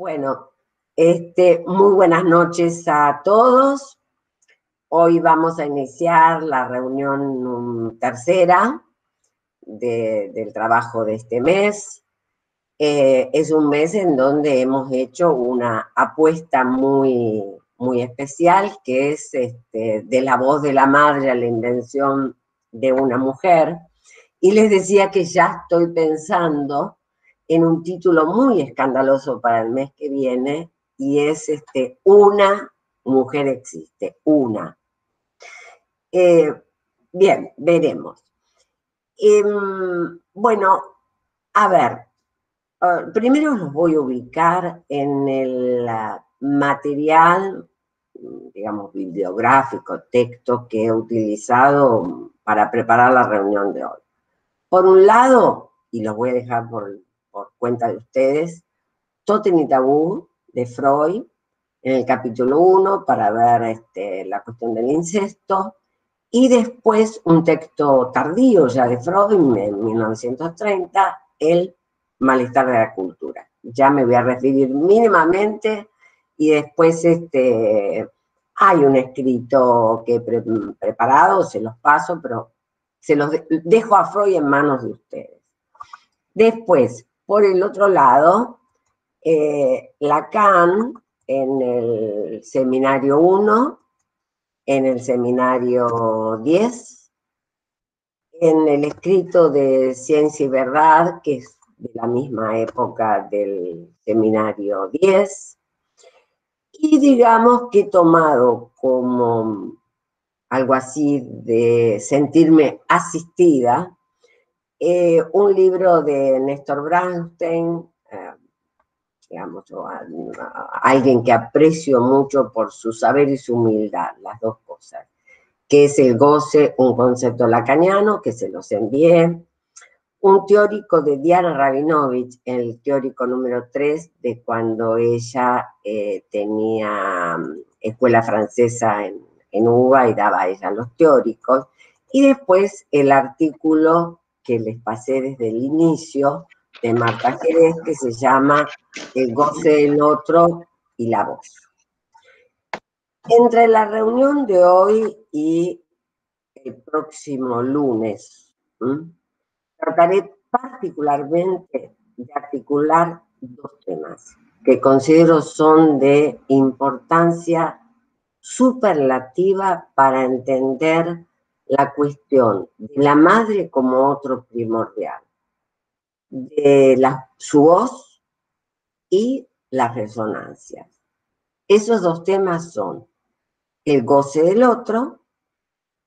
Bueno, muy buenas noches a todos. Hoy vamos a iniciar la reunión tercera del trabajo de este mes. Es un mes en donde hemos hecho una apuesta muy especial, que es de la voz de la madre a la invención de una mujer. Y les decía que ya estoy pensando en un título muy escandaloso para el mes que viene, y es Una mujer existe, una. Bien, veremos. Bueno, a ver, primero los voy a ubicar en el material, digamos, bibliográfico, texto que he utilizado para preparar la reunión de hoy. Por un lado, y los voy a dejar por cuenta de ustedes, Totem y Tabú, de Freud, en el capítulo 1, para ver la cuestión del incesto, y después un texto tardío ya de Freud, en 1930, El malestar de la cultura. Ya me voy a referir mínimamente, y después hay un escrito que he preparado, se los paso, pero se los dejo a Freud en manos de ustedes. Después, por el otro lado, Lacan en el seminario 1, en el seminario 10, en el escrito de Ciencia y Verdad, que es de la misma época del seminario 10, y digamos que he tomado como algo así de sentirme asistida, un libro de Néstor Bernstein, digamos, alguien que aprecio mucho por su saber y su humildad, las dos cosas, que es El goce, un concepto lacaniano, que se los envié, un teórico de Diana Rabinovich, el teórico número 3, de cuando ella tenía escuela francesa en UBA y daba a ella los teóricos, y después el artículo que les pasé desde el inicio de Marta Jerez, que se llama El goce del otro y la voz. Entre la reunión de hoy y el próximo lunes, trataré particularmente de articular dos temas que considero son de importancia superlativa para entender la cuestión de la madre como otro primordial, de su voz y las resonancias. Esos dos temas son el goce del otro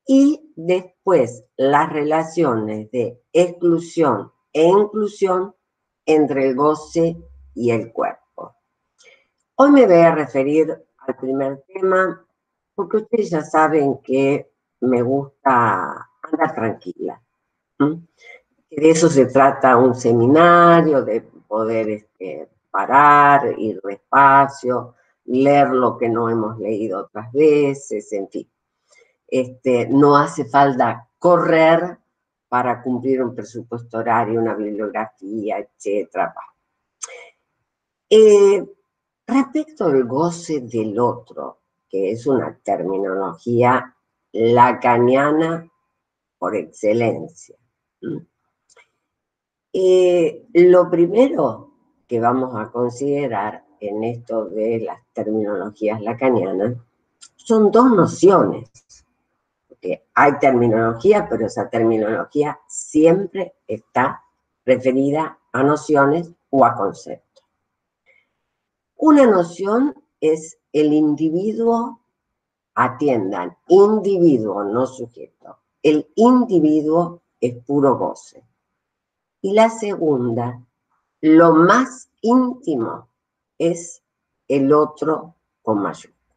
y después las relaciones de exclusión e inclusión entre el goce y el cuerpo. Hoy me voy a referir al primer tema porque ustedes ya saben que me gusta andar tranquila. De eso se trata un seminario, de poder parar, ir despacio, leer lo que no hemos leído otras veces, en fin. No hace falta correr para cumplir un presupuesto horario, una bibliografía, etc. Respecto al goce del otro, que es una terminología lacaniana por excelencia, lo primero que vamos a considerar en esto de las terminologías lacanianas son dos nociones. Porque hay terminología, pero esa terminología siempre está referida a nociones o a conceptos. Una noción es el individuo, atiendan, individuo, no sujeto. El individuo es puro goce. Y la segunda, lo más íntimo, es el otro con mayúscula.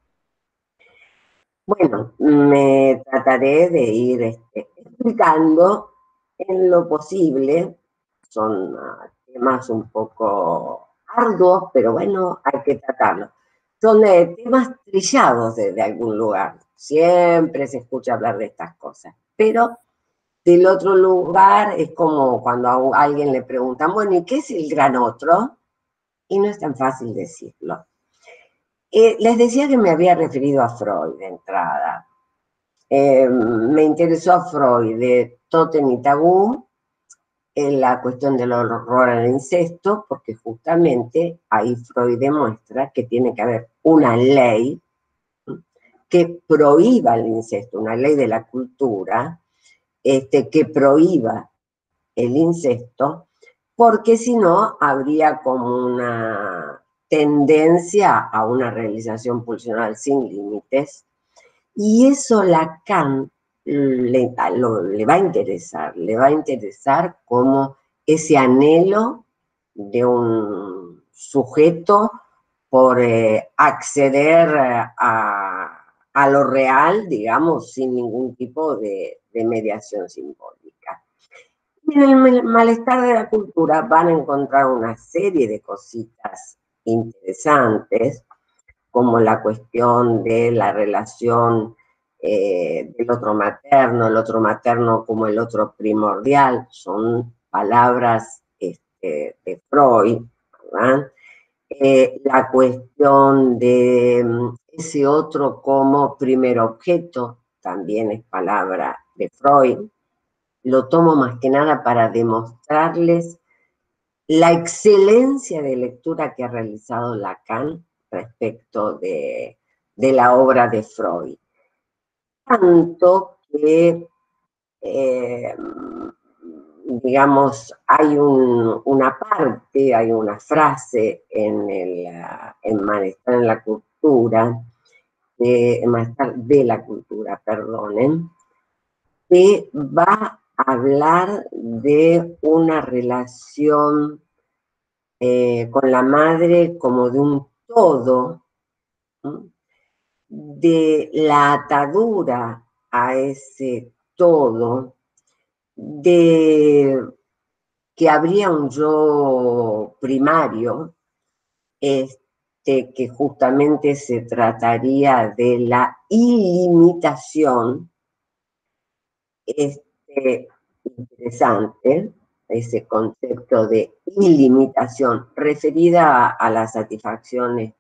Bueno, me trataré de ir explicando en lo posible. Son temas un poco arduos, pero bueno, hay que tratarlos. Son temas trillados desde algún lugar. Siempre se escucha hablar de estas cosas. Pero del otro lugar es como cuando a alguien le preguntan, bueno, ¿y qué es el gran otro? y no es tan fácil decirlo. Les decía que me había referido a Freud de entrada. Me interesó a Freud de Tótem y Tabú, en la cuestión del horror al incesto, porque justamente ahí Freud demuestra que tiene que haber una ley que prohíba el incesto, una ley de la cultura, que prohíba el incesto, porque si no habría como una tendencia a una realización pulsional sin límites, y eso Lacan le va a interesar como ese anhelo de un sujeto por acceder a lo real, digamos, sin ningún tipo de mediación simbólica. Y en el malestar de la cultura van a encontrar una serie de cositas interesantes, como la cuestión de la relación del otro materno, el otro materno como el otro primordial, son palabras de Freud, ¿verdad? La cuestión de ese otro como primer objeto, también es palabra de Freud. Lo tomo más que nada para demostrarles la excelencia de lectura que ha realizado Lacan respecto de la obra de Freud. Tanto que, digamos, hay una parte, hay una frase en Malestar en la Cultura, Malestar de la Cultura, perdonen, que va a hablar de una relación con la madre como de un todo, ¿no? De la atadura a ese todo, de que habría un yo primario, que justamente se trataría de la ilimitación, interesante, ese concepto de ilimitación referida a la satisfacción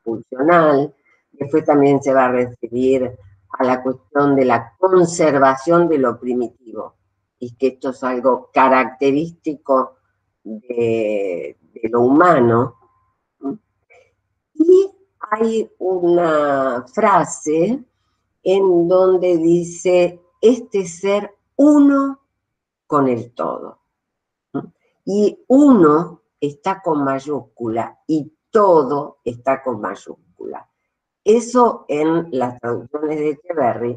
pulsional. Después también se va a referir a la cuestión de la conservación de lo primitivo, y que esto es algo característico de lo humano. Y hay una frase en donde dice, ser uno con el todo. Y uno está con mayúscula y todo está con mayúscula. Eso en las traducciones de Echeverry,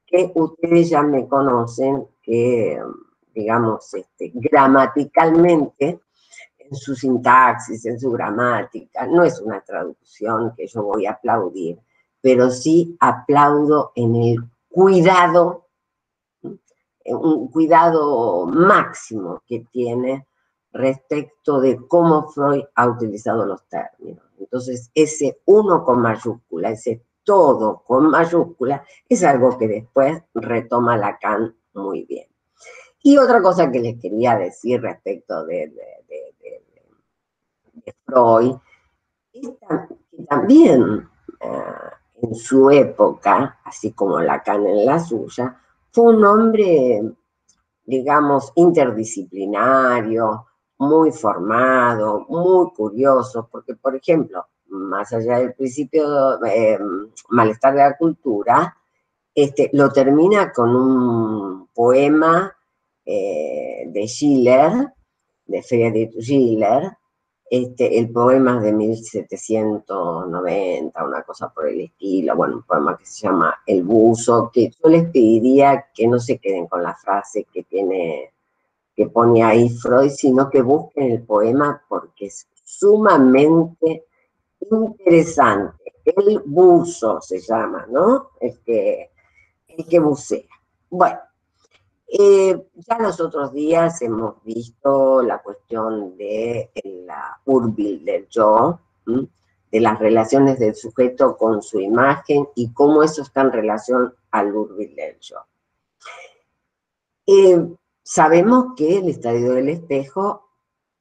que ustedes ya me conocen, que digamos gramaticalmente, en su sintaxis, en su gramática, no es una traducción que yo voy a aplaudir, pero sí aplaudo en el cuidado, un cuidado máximo que tiene respecto de cómo Freud ha utilizado los términos. Entonces, ese uno con mayúscula, ese todo con mayúscula, es algo que después retoma Lacan muy bien. Y otra cosa que les quería decir respecto de Freud, es que también en su época, así como Lacan en la suya, fue un hombre, digamos, interdisciplinario, muy formado, muy curioso, porque, por ejemplo, más allá del principio Malestar de la Cultura, lo termina con un poema de Schiller, de Friedrich Schiller, el poema es de 1790, una cosa por el estilo, bueno, un poema que se llama El buzo, que yo les pediría que no se queden con la frase que pone ahí Freud, sino que busquen el poema porque es sumamente interesante. El buzo se llama, ¿no? El que bucea. Bueno, ya los otros días hemos visto la cuestión de la Urbil del yo, de las relaciones del sujeto con su imagen y cómo eso está en relación al Urbil del yo. Sabemos que el estadio del espejo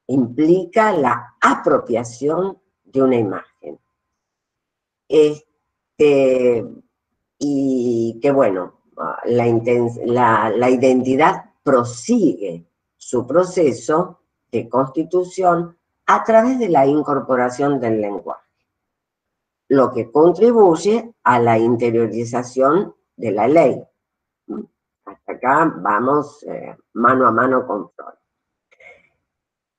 implica la apropiación de una imagen. Y que bueno, la identidad prosigue su proceso de constitución a través de la incorporación del lenguaje, lo que contribuye a la interiorización de la ley. Hasta acá vamos mano a mano con Freud.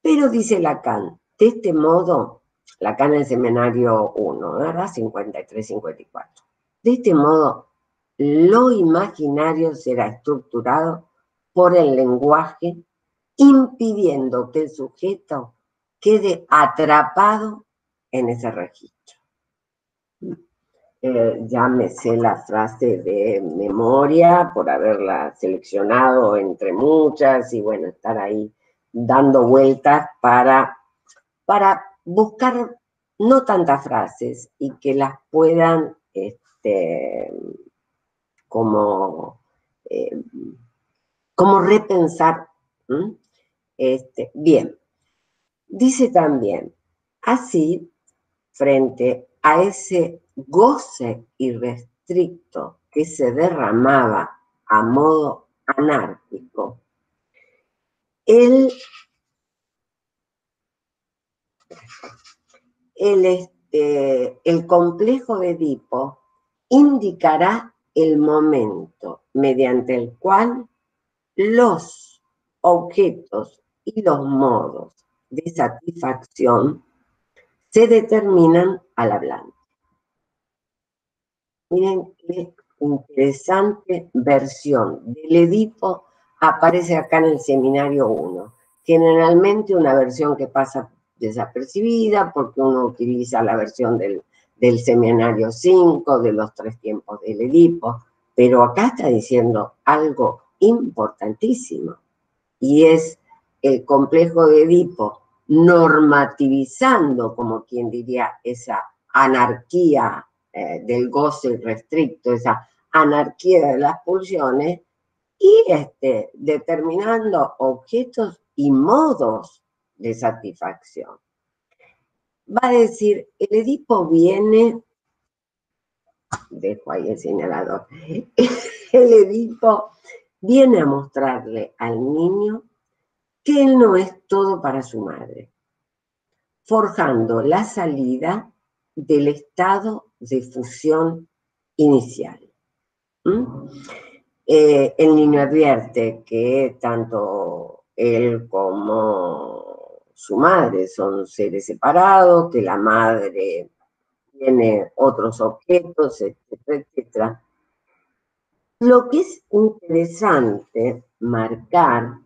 Pero dice Lacan, de este modo, Lacan en el seminario 1, ¿verdad? 53-54. De este modo, lo imaginario será estructurado por el lenguaje, impidiendo que el sujeto quede atrapado en ese registro. Ya me sé la frase de memoria por haberla seleccionado entre muchas y bueno, estar ahí dando vueltas para buscar no tantas frases y que las puedan como repensar. Bien, dice también, así, frente a ese goce irrestricto que se derramaba a modo anárquico, el complejo de Edipo indicará el momento mediante el cual los objetos y los modos de satisfacción se determinan al hablante. Miren qué interesante versión del Edipo aparece acá en el seminario 1. Generalmente una versión que pasa desapercibida porque uno utiliza la versión del seminario 5, de los 3 tiempos del Edipo, pero acá está diciendo algo importantísimo, y es el complejo de Edipo normativizando, como quien diría, esa anarquía del goce irrestricto, esa anarquía de las pulsiones, y determinando objetos y modos de satisfacción. Va a decir, el Edipo viene, dejo ahí el señalador, el Edipo viene a mostrarle al niño que él no es todo para su madre, forjando la salida del estado de fusión inicial. El niño advierte que tanto él como su madre son seres separados, que la madre tiene otros objetos, etcétera, etcétera. Lo que es interesante marcar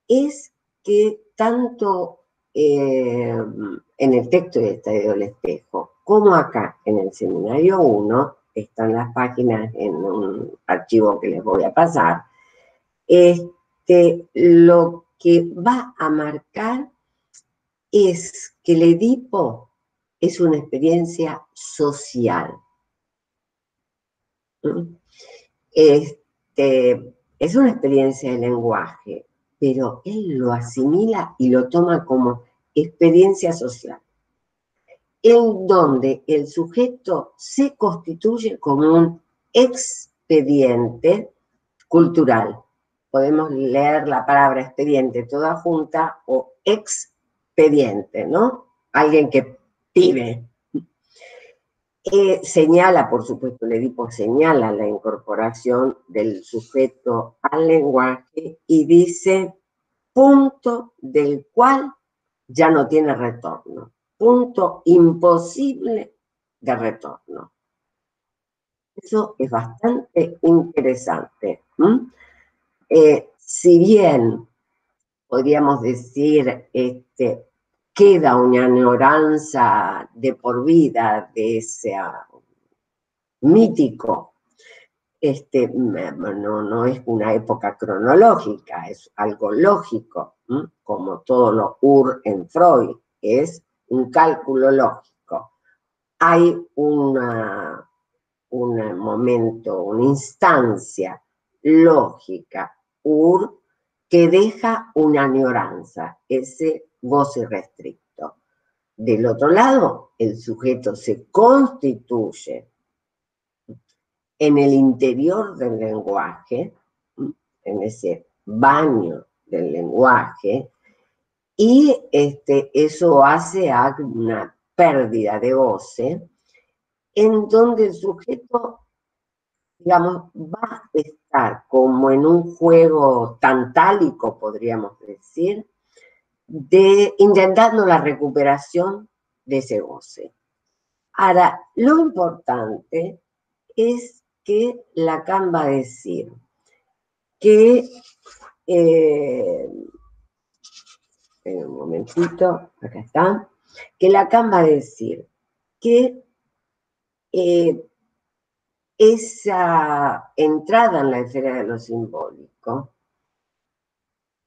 es que tanto en el texto de Estadio del Espejo, como acá en el seminario 1, están las páginas en un archivo que les voy a pasar, lo que va a marcar es que el Edipo es una experiencia social. Es una experiencia de lenguaje, pero él lo asimila y lo toma como experiencia social, en donde el sujeto se constituye como un expediente cultural. Podemos leer la palabra expediente toda junta o expediente, ¿no? Alguien que pide. Señala, por supuesto, el Edipo señala la incorporación del sujeto al lenguaje y dice, punto del cual ya no tiene retorno, punto imposible de retorno. Eso es bastante interesante. Si bien podríamos decir, queda una añoranza de por vida de ese mítico, no es una época cronológica, es algo lógico, como todo lo en Freud, es un cálculo lógico. Hay un momento, una instancia lógica, que deja una añoranza, ese goce restricto. Del otro lado, el sujeto se constituye en el interior del lenguaje, en ese baño del lenguaje, y eso hace a una pérdida de goce, en donde el sujeto, digamos, va a estar como en un juego tantálico, podríamos decir, de intentando la recuperación de ese goce. Ahora, lo importante es que Lacan va a decir que, un momentito, acá está, que Lacan va a decir que esa entrada en la esfera de lo simbólico,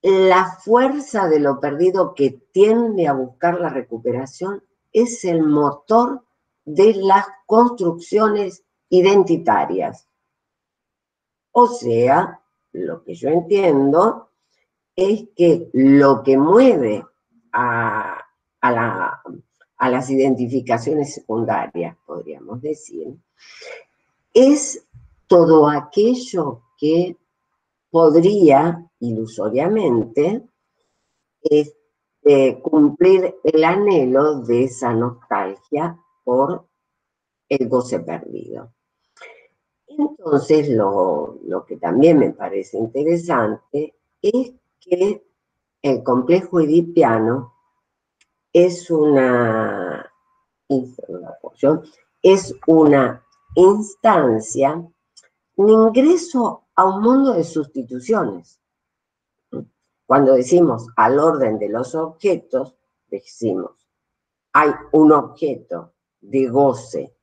la fuerza de lo perdido que tiende a buscar la recuperación es el motor de las construcciones identitarias. O sea, lo que yo entiendo es que lo que mueve a las identificaciones secundarias, podríamos decir, es todo aquello que podría, ilusoriamente, cumplir el anhelo de esa nostalgia por el goce perdido. Entonces, lo que también me parece interesante es que el complejo edipiano es una instancia, un ingreso a un mundo de sustituciones. Cuando decimos al orden de los objetos, decimos, hay un objeto de goce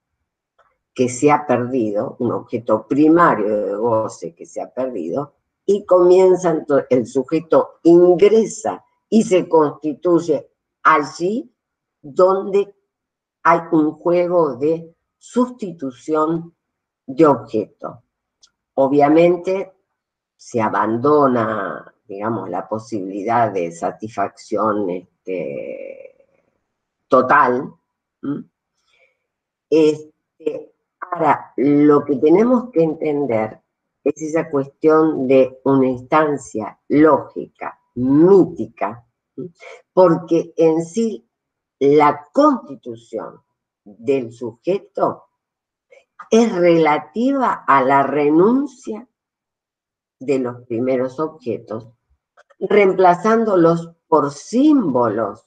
que se ha perdido, un objeto primario de goce que se ha perdido, y comienza, el sujeto ingresa y se constituye allí donde hay un juego de sustitución de objeto. Obviamente se abandona, digamos, la posibilidad de satisfacción total. Ahora, lo que tenemos que entender es esa cuestión de una instancia lógica, mítica, porque en sí la constitución del sujeto es relativa a la renuncia de los primeros objetos, reemplazándolos por símbolos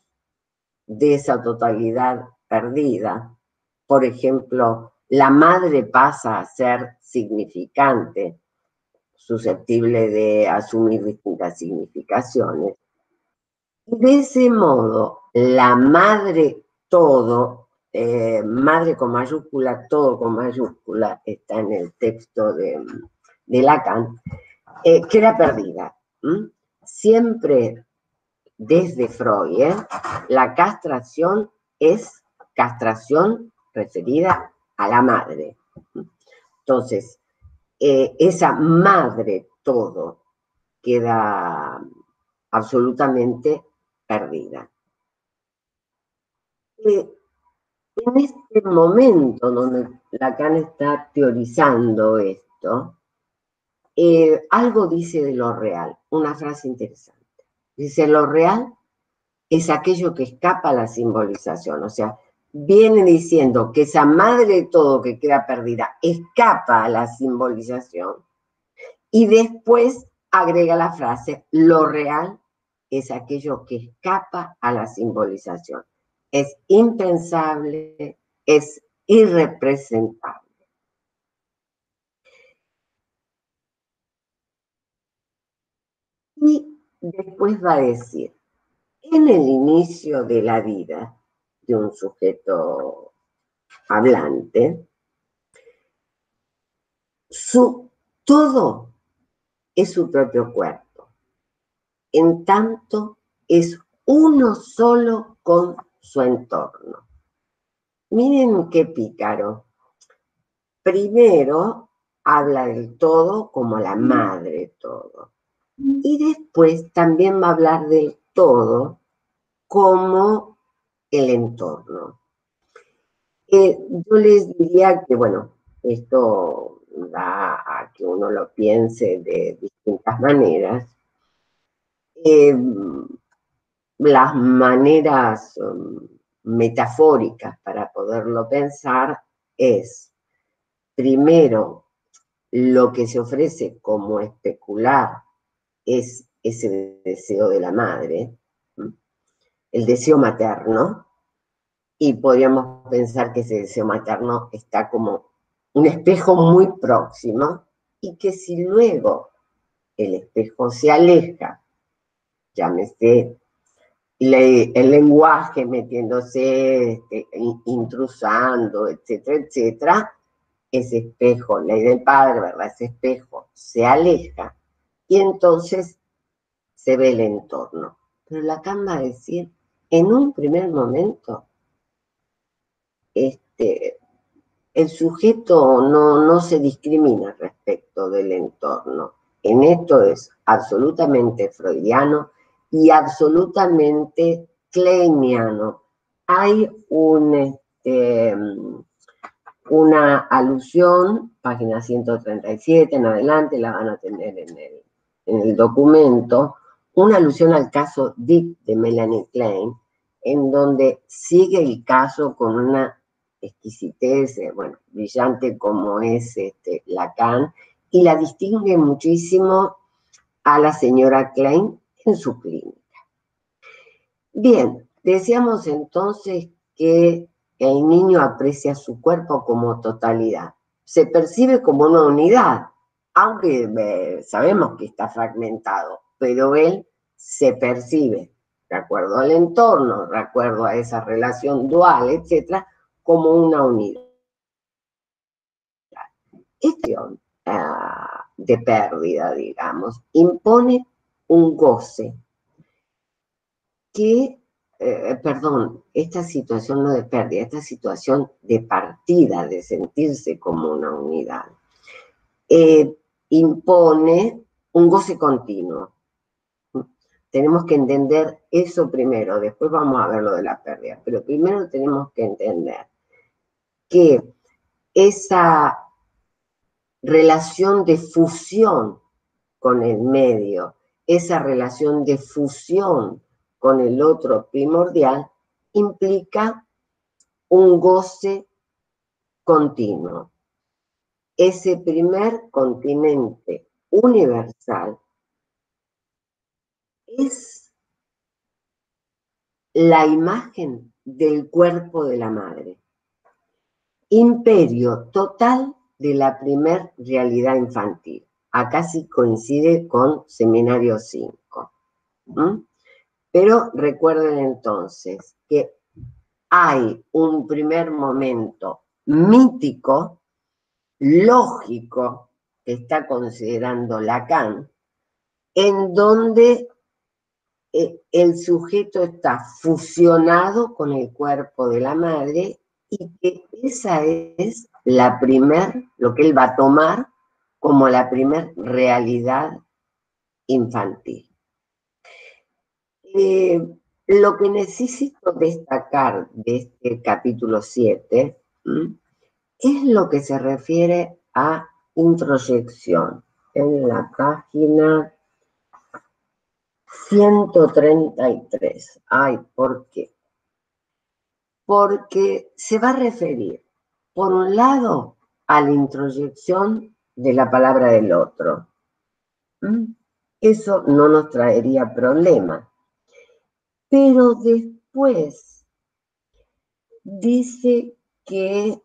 de esa totalidad perdida. Por ejemplo, la madre pasa a ser significante, susceptible de asumir distintas significaciones. Y de ese modo, la madre todo, madre con mayúscula, todo con mayúscula, está en el texto de Lacan, queda perdida. Siempre desde Freud, la castración es castración referida a la madre. Entonces, esa madre todo queda absolutamente perdida. En este momento donde Lacan está teorizando esto, algo dice de lo real, una frase interesante. Dice, lo real es aquello que escapa a la simbolización, o sea, viene diciendo que esa madre de todo que queda perdida escapa a la simbolización y después agrega la frase, lo real es aquello que escapa a la simbolización. Es impensable, es irrepresentable. Y después va a decir, en el inicio de la vida de un sujeto hablante, todo es su propio cuerpo. En tanto, es uno solo con su entorno. Miren qué pícaro. Primero habla del todo como la madre todo. Y después también va a hablar del todo como el entorno. Yo les diría que, bueno, esto da a que uno lo piense de distintas maneras. Las maneras metafóricas para poderlo pensar es, primero, lo que se ofrece como especular es ese deseo de la madre, el deseo materno, y podríamos pensar que ese deseo materno está como un espejo muy próximo, y que si luego el espejo se aleja, llámese el lenguaje metiéndose, intrusando, etcétera, etcétera, ese espejo, ley del padre, ¿verdad? Ese espejo se aleja y entonces se ve el entorno. Pero Lacan va a decir, en un primer momento, el sujeto no se discrimina respecto del entorno. En esto es absolutamente freudiano y absolutamente kleiniano. Hay una alusión, página 137 en adelante, la van a tener en el documento, una alusión al caso Deep de Melanie Klein, en donde sigue el caso con una exquisitez, bueno, brillante como es Lacan, y la distingue muchísimo a la señora Klein en su clínica. Bien, decíamos entonces que el niño aprecia su cuerpo como totalidad. Se percibe como una unidad, aunque sabemos que está fragmentado, pero él se percibe, de acuerdo al entorno, de acuerdo a esa relación dual, etcétera, como una unidad. Esta de pérdida, digamos, impone un goce que, perdón, esta situación no de pérdida, esta situación de partida, de sentirse como una unidad, impone un goce continuo. Tenemos que entender eso primero, después vamos a ver lo de la pérdida, pero primero tenemos que entender que esa relación de fusión con el medio, esa relación de fusión con el otro primordial, implica un goce continuo. Ese primer continente universal es la imagen del cuerpo de la madre. Imperio total de la primer realidad infantil. Acá sí coincide con Seminario 5. Pero recuerden entonces que hay un primer momento mítico, lógico, que está considerando Lacan, en donde el sujeto está fusionado con el cuerpo de la madre y que esa es la primer, lo que él va a tomar como la primer realidad infantil. Lo que necesito destacar de este capítulo 7 es lo que se refiere a introyección. En la página 133. Ay, ¿por qué? Porque se va a referir, por un lado, a la introyección de la palabra del otro. Eso no nos traería problema. Pero después dice que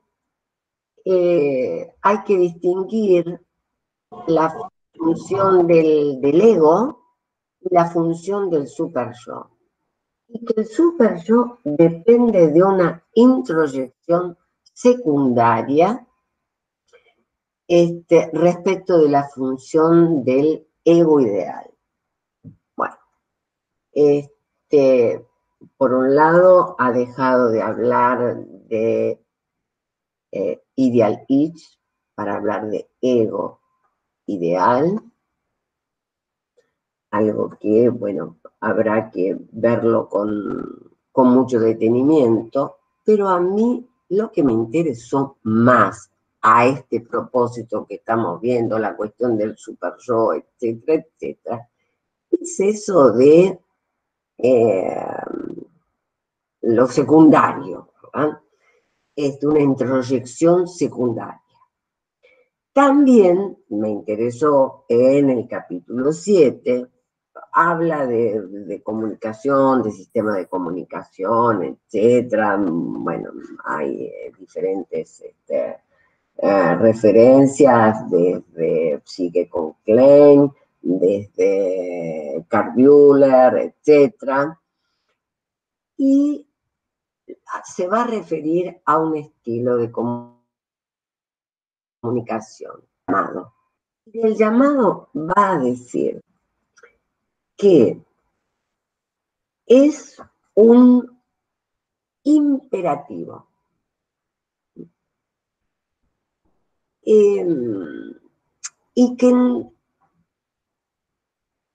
hay que distinguir la función del ego y la función del super-yo. Y que el super-yo depende de una introyección secundaria respecto de la función del ego ideal. Bueno, por un lado ha dejado de hablar de ideal ich para hablar de ego ideal. algo que, bueno, habrá que verlo con mucho detenimiento, pero a mí lo que me interesó más a este propósito que estamos viendo, la cuestión del super yo, etcétera, etcétera, es eso de lo secundario, ¿verdad? Es una introyección secundaria. También me interesó en el capítulo 7, habla de comunicación, de sistema de comunicación, etcétera. Bueno, hay diferentes referencias desde Psyche con Klein, desde Carl Buehler, etcétera. Y se va a referir a un estilo de comunicación llamado. Y el llamado va a decir que es un imperativo. Y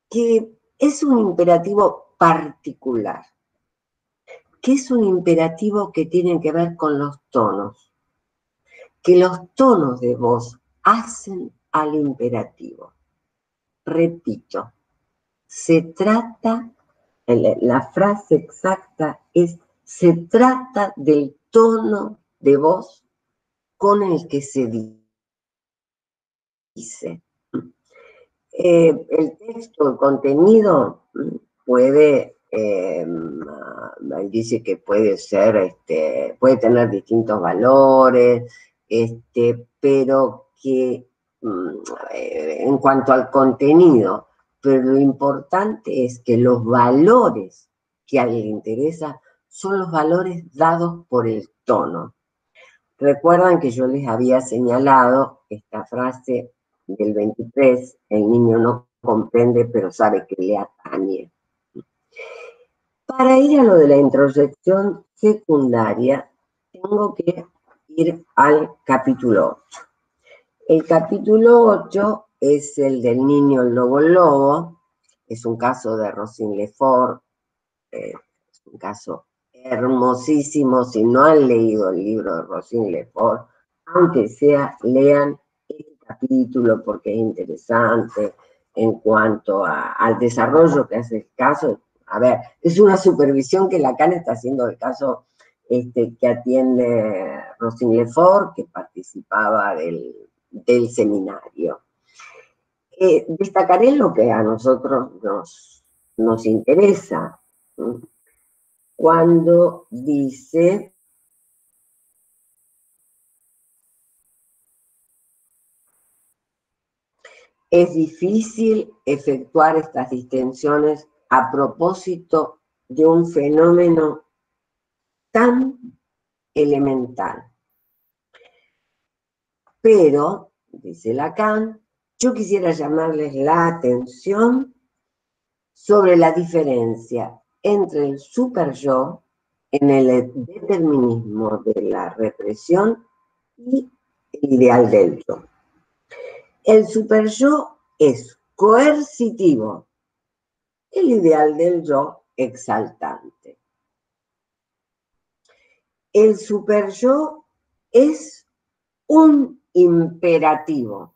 que es un imperativo particular, que es un imperativo que tiene que ver con los tonos, que los tonos de voz hacen al imperativo. Repito, se trata, la frase exacta es, se trata del tono de voz con el que se dice. El texto, el contenido puede, dice que puede ser, puede tener distintos valores, pero que en cuanto al contenido, pero lo importante es que los valores que a él le interesa son los valores dados por el tono. Recuerdan que yo les había señalado esta frase del 23, el niño no comprende, pero sabe que le atañe. Para ir a lo de la introyección secundaria, tengo que ir al capítulo 8. El capítulo 8 es el del niño el lobo, es un caso de Rosine Lefort, es un caso hermosísimo. Si no han leído el libro de Rosine Lefort, aunque sea, lean este capítulo porque es interesante en cuanto al desarrollo que hace el caso. A ver, es una supervisión que Lacan está haciendo del caso que atiende Rosine Lefort, que participaba del seminario. Destacaré lo que a nosotros nos interesa, cuando dice es difícil efectuar estas distinciones a propósito de un fenómeno tan elemental. Pero, dice Lacan, yo quisiera llamarles la atención sobre la diferencia entre el superyo en el determinismo de la represión y el ideal del yo. El superyo es coercitivo, el ideal del yo exaltante. El superyo es un imperativo.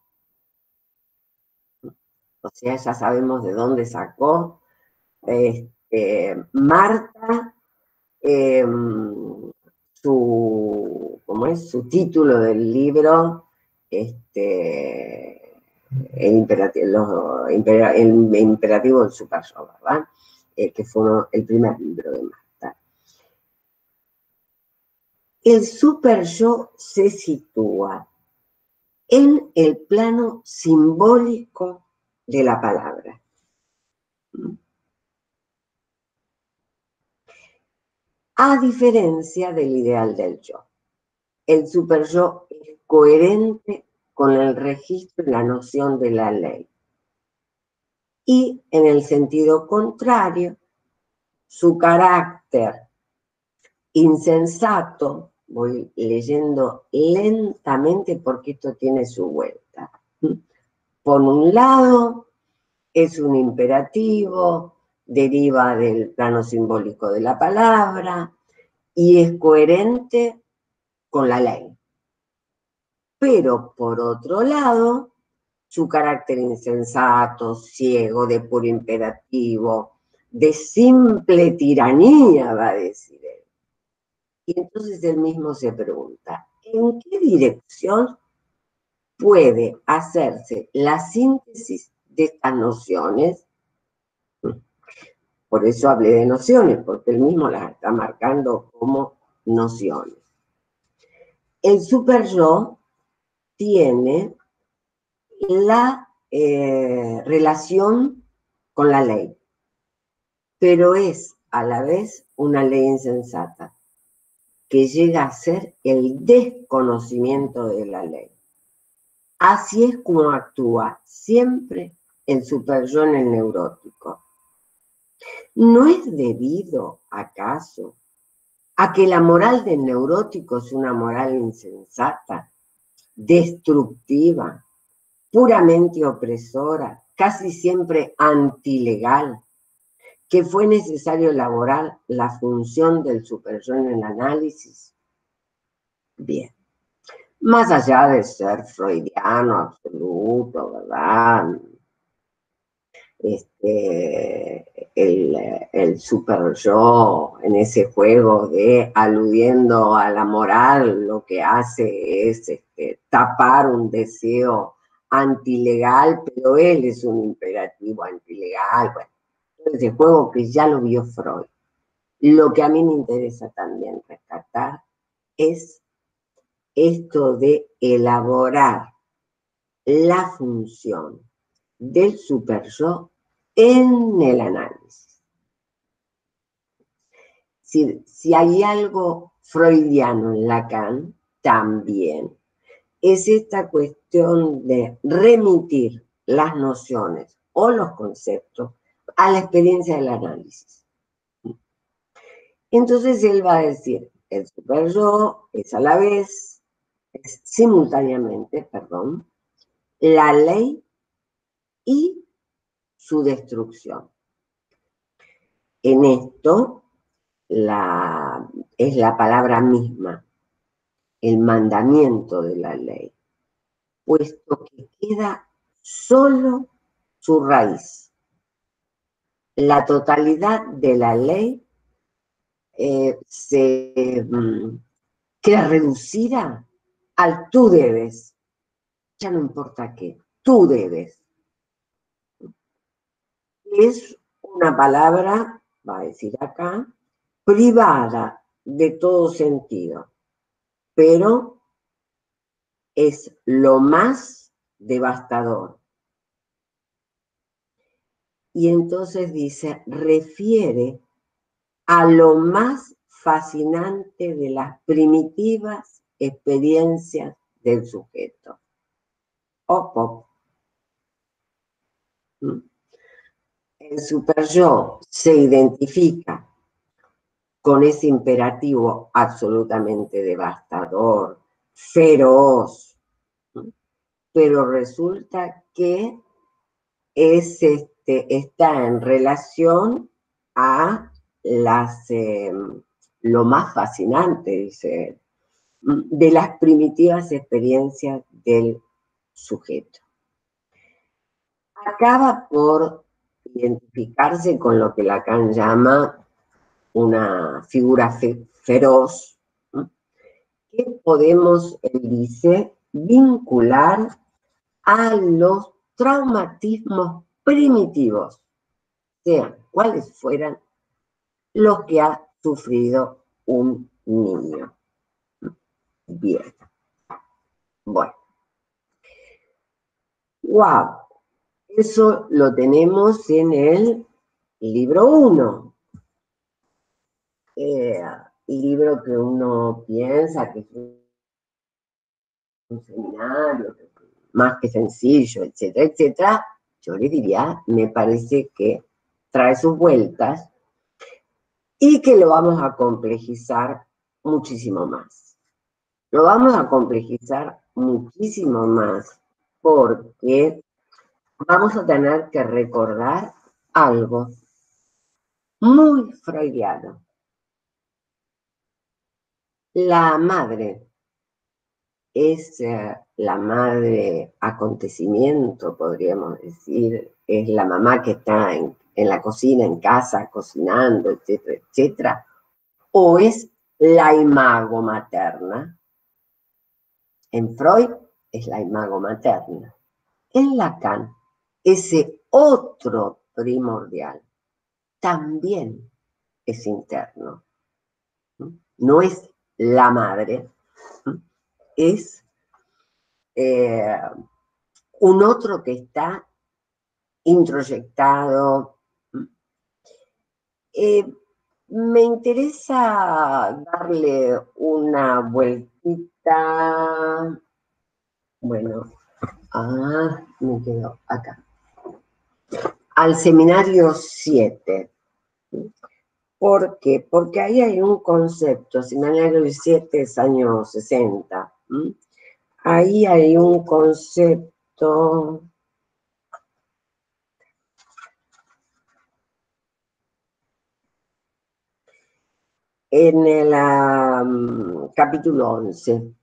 O sea, ya sabemos de dónde sacó Marta su título del libro, el imperativo del superyo, ¿verdad? Que fue el primer libro de Marta. El superyo se sitúa en el plano simbólico de la palabra. A diferencia del ideal del yo. El superyo es coherente con el registro y la noción de la ley. Y en el sentido contrario, su carácter insensato, voy leyendo lentamente porque esto tiene su vuelta. Por un lado, es un imperativo, deriva del plano simbólico de la palabra y es coherente con la ley. Pero, por otro lado, su carácter insensato, ciego, de puro imperativo, de simple tiranía, va a decir él. Y entonces él mismo se pregunta, ¿en qué dirección puede hacerse la síntesis de estas nociones? Por eso hablé de nociones, porque él mismo las está marcando como nociones. El superyo tiene la relación con la ley, pero es a la vez una ley insensata, que llega a ser el desconocimiento de la ley. Así es como actúa siempre el superyo en el neurótico. ¿No es debido, acaso, a que la moral del neurótico es una moral insensata, destructiva, puramente opresora, casi siempre antilegal, que fue necesario elaborar la función del superyo en el análisis? Bien, más allá de ser freudiano absoluto, ¿verdad? El superyo en ese juego de aludiendo a la moral, lo que hace es tapar un deseo antilegal, pero él es un imperativo antilegal. Bueno, ese juego que ya lo vio Freud. Lo que a mí me interesa también rescatar es esto de elaborar la función del superyo en el análisis. Si hay algo freudiano en Lacan, también es esta cuestión de remitir las nociones o los conceptos a la experiencia del análisis. Entonces él va a decir, el superyo es a la vez, es simultáneamente, perdón, la ley y su destrucción. En esto es la palabra misma, el mandamiento de la ley, puesto que queda solo su raíz. La totalidad de la ley queda reducida al tú debes. Ya no importa qué, tú debes. Es una palabra, va a decir acá, privada de todo sentido, pero es lo más devastador. Y entonces dice, refiere a lo más fascinante de las primitivas experiencias del sujeto. El superyo se identifica con ese imperativo absolutamente devastador, feroz, pero resulta que está en relación a lo más fascinante, dice, de las primitivas experiencias del sujeto. Acaba por identificarse con lo que Lacan llama una figura feroz, que podemos, él dice, vincular a los traumatismos primitivos, sean cuales fueran los que ha sufrido un niño. Bien. Bueno. Wow. Eso lo tenemos en el libro 1. Libro que uno piensa que es un seminario más que sencillo, etcétera, etcétera. Yo le diría, me parece que trae sus vueltas y que lo vamos a complejizar muchísimo más. Lo vamos a complejizar muchísimo más porque vamos a tener que recordar algo muy freudiano. La madre es la madre acontecimiento, podríamos decir, es la mamá que está en la cocina, en casa, cocinando, etcétera, etcétera, o es la imago materna. En Freud es la imago materna. En Lacan, ese otro primordial también es interno. No es la madre, es un otro que está introyectado. Me interesa darle una vueltita. Bueno, me quedo acá. Al seminario 7. ¿Por qué? Porque ahí hay un concepto, seminario 7 es años 60. Ahí hay un concepto. En el capítulo 11,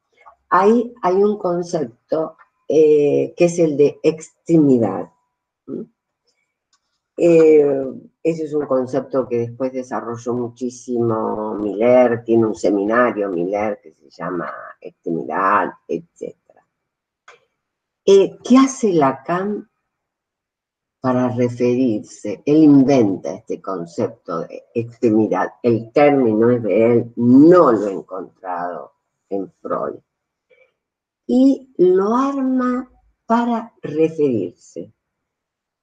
ahí hay un concepto que es el de extremidad. Ese es un concepto que después desarrolló muchísimo Miller, tiene un seminario Miller que se llama extremidad, etc. ¿Qué hace Lacan para referirse? Él inventa este concepto de extremidad. El término es de él, no lo he encontrado en Freud. Y lo arma para referirse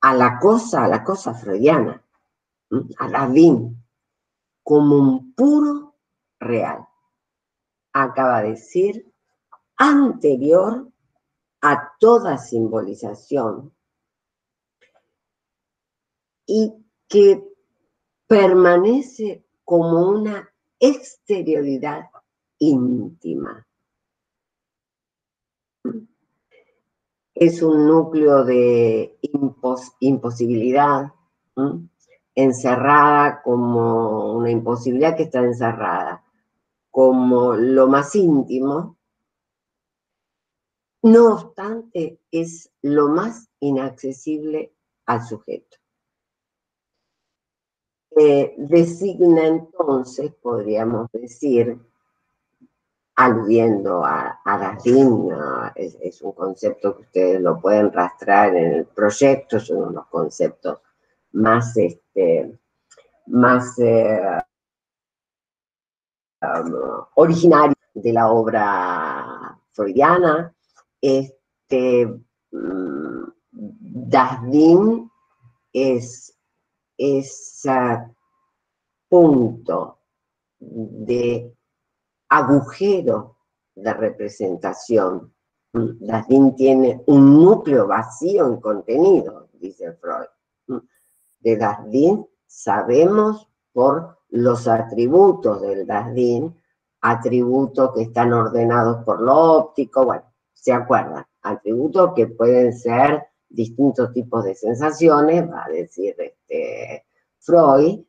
a la cosa freudiana, a la VIN, como un puro real. Acaba de decir, anterior a toda simbolización y que permanece como una exterioridad íntima. Es un núcleo de imposibilidad, encerrada como una imposibilidad que está encerrada, como lo más íntimo. No obstante, es lo más inaccesible al sujeto. Designa entonces, podríamos decir, aludiendo a Dasein, es un concepto que ustedes lo pueden rastrear en el proyecto, son unos conceptos más, más originarios de la obra freudiana. Dasein es ese punto de agujero de representación. Dasein tiene un núcleo vacío en contenido, dice Freud. De Dasein sabemos por los atributos del Dasein, atributos que están ordenados por lo óptico, bueno, ¿se acuerdan? Atributos que pueden ser distintos tipos de sensaciones, va a decir Freud,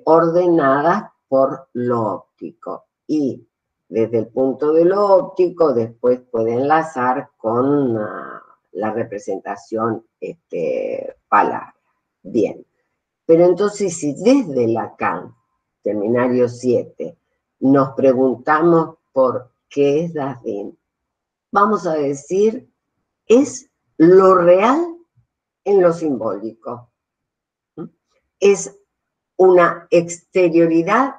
ordenadas por lo óptico. Y desde el punto de lo óptico, después puede enlazar con la representación palabra. Bien, pero entonces si desde Lacan, seminario 7, nos preguntamos por qué es Dasein, vamos a decir, es lo real en lo simbólico. Es una exterioridad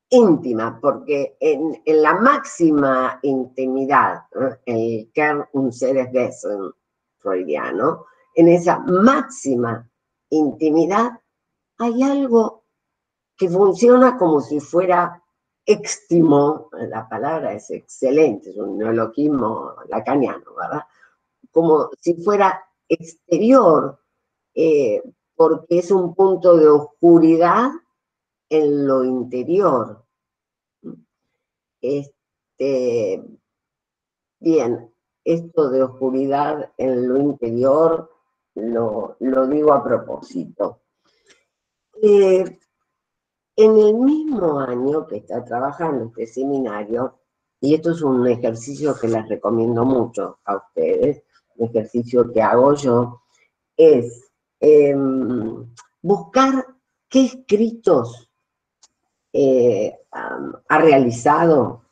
íntima, porque en la máxima intimidad, el Kern und seres Wesen freudiano, en esa máxima intimidad hay algo que funciona como si fuera éxtimo, la palabra es excelente, es un neologismo lacaniano, ¿verdad? Como si fuera exterior, porque es un punto de oscuridad en lo interior. Bien, esto de oscuridad en lo interior lo digo a propósito. En el mismo año que está trabajando este seminario, y esto es un ejercicio que les recomiendo mucho a ustedes, un ejercicio que hago yo, es buscar qué escritos ha realizado.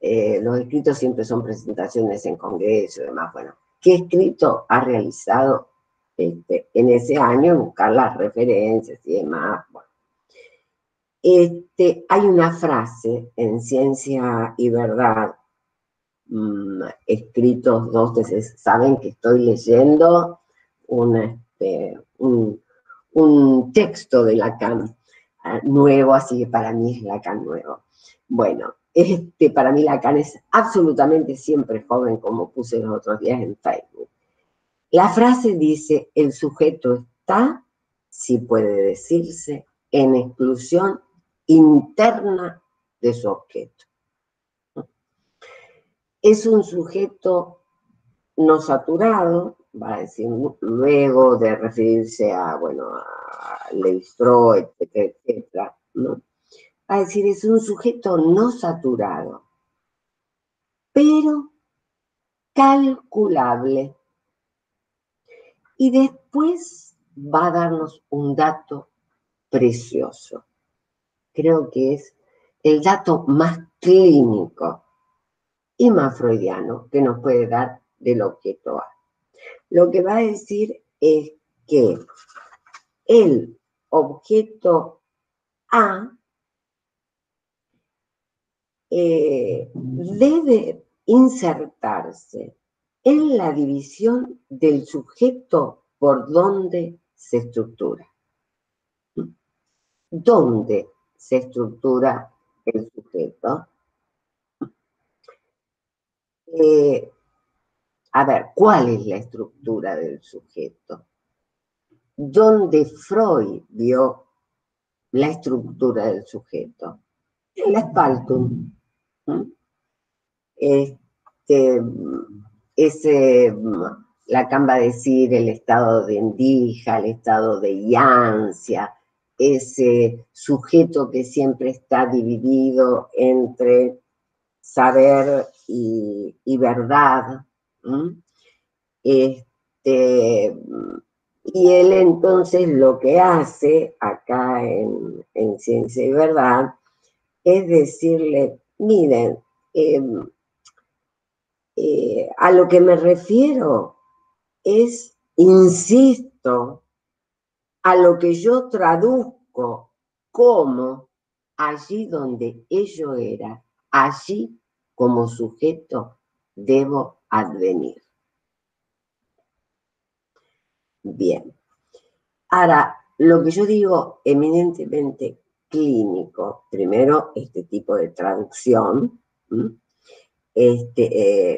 Los escritos siempre son presentaciones en congreso y demás. Bueno, ¿qué escrito ha realizado en ese año? Buscar las referencias y demás. Bueno. Hay una frase en Ciencia y Verdad, escritos dos veces, saben que estoy leyendo un texto de Lacan nuevo, así que para mí es Lacan nuevo. Bueno, para mí Lacan es absolutamente siempre joven, como puse los otros días en Facebook. La frase dice: el sujeto está, si puede decirse, en exclusión interna de su objeto. Es un sujeto no saturado, va a decir, luego de referirse a, bueno, a Lévi-Strauss, etcétera, etcétera, ¿no? Va a decir, es un sujeto no saturado, pero calculable. Y después va a darnos un dato precioso. Creo que es el dato más clínico y más freudiano que nos puede dar del objeto A. Lo que va a decir es que el objeto A debe insertarse en la división del sujeto por donde se estructura. ¿Dónde se estructura el sujeto? A ver, ¿cuál es la estructura del sujeto? ¿Dónde Freud vio la estructura del sujeto? En la Spaltung. Lacan va a decir el estado de endija, el estado de yancia, ese sujeto que siempre está dividido entre saber y verdad. Y él entonces lo que hace acá en Ciencia y Verdad es decirle, miren, a lo que me refiero es, insisto, a lo que yo traduzco como allí donde ello era, allí como sujeto debo advenir. Bien. Ahora, lo que yo digo eminentemente clínico, primero, este tipo de traducción,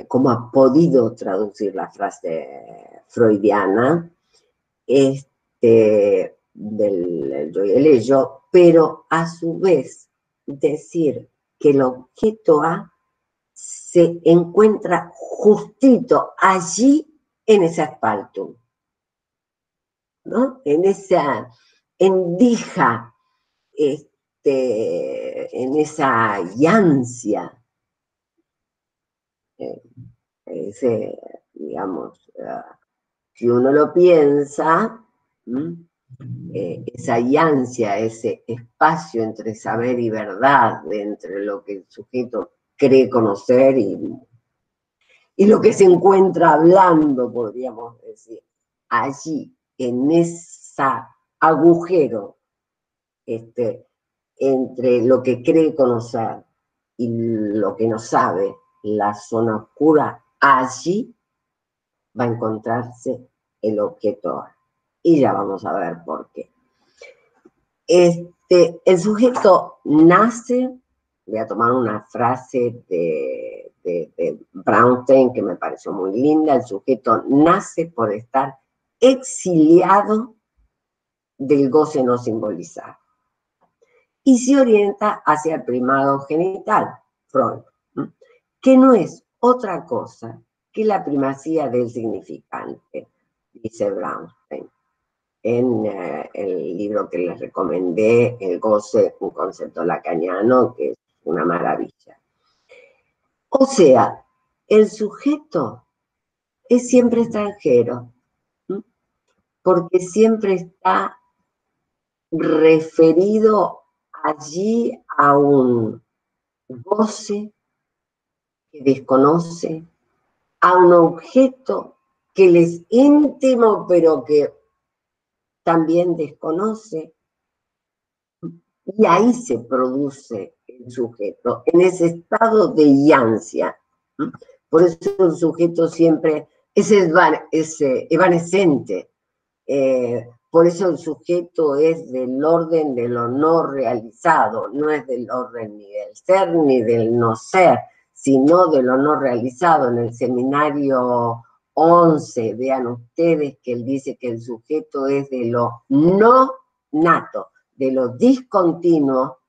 cómo ha podido traducir la frase freudiana, del yo y el ello, pero a su vez decir que el objeto A se encuentra justito allí en ese Spaltung, ¿no? En esa endija, en esa yancia, digamos, si uno lo piensa, esa yancia, ese espacio entre saber y verdad, entre lo que el sujeto cree conocer y lo que se encuentra hablando, podríamos decir, allí, en ese agujero, entre lo que cree conocer y lo que no sabe, la zona oscura, allí va a encontrarse el objeto A. Y ya vamos a ver por qué. El sujeto nace, voy a tomar una frase de Brownstein que me pareció muy linda, el sujeto nace por estar exiliado del goce no simbolizado y se orienta hacia el primado genital, Freud, que no es otra cosa que la primacía del significante. dice Brownstein, en el libro que les recomendé, El goce, un concepto lacaniano, que es una maravilla. O sea, el sujeto es siempre extranjero, ¿sí? Porque siempre está referido allí a un goce que desconoce, a un objeto que le es íntimo, pero que también desconoce, y ahí se produce el sujeto, en ese estado de iancia. Por eso el sujeto siempre es evanescente. Por eso el sujeto es del orden de lo no realizado, no es del orden ni del ser ni del no ser, sino de lo no realizado. En el seminario 11, vean ustedes que él dice que el sujeto es de lo no nato, de lo discontinuo,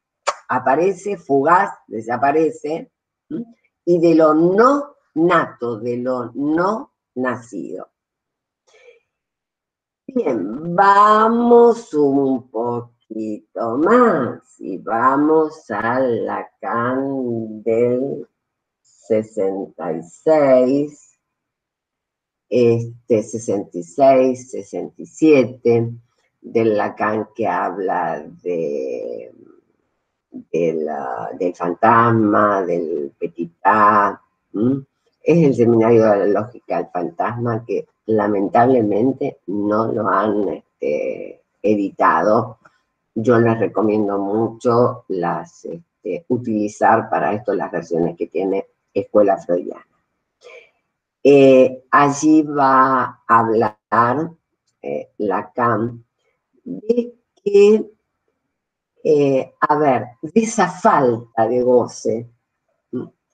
aparece, fugaz, desaparece, y de lo no nato, de lo no nacido. Bien, vamos un poquito más y vamos a Lacan del 66, 66, 67, del Lacan que habla del fantasma, del petitá. Es el seminario de la lógica del fantasma que lamentablemente no lo han editado. Yo les recomiendo mucho utilizar para esto las versiones que tiene Escuela Freudiana. Allí va a hablar Lacan de que, de esa falta de goce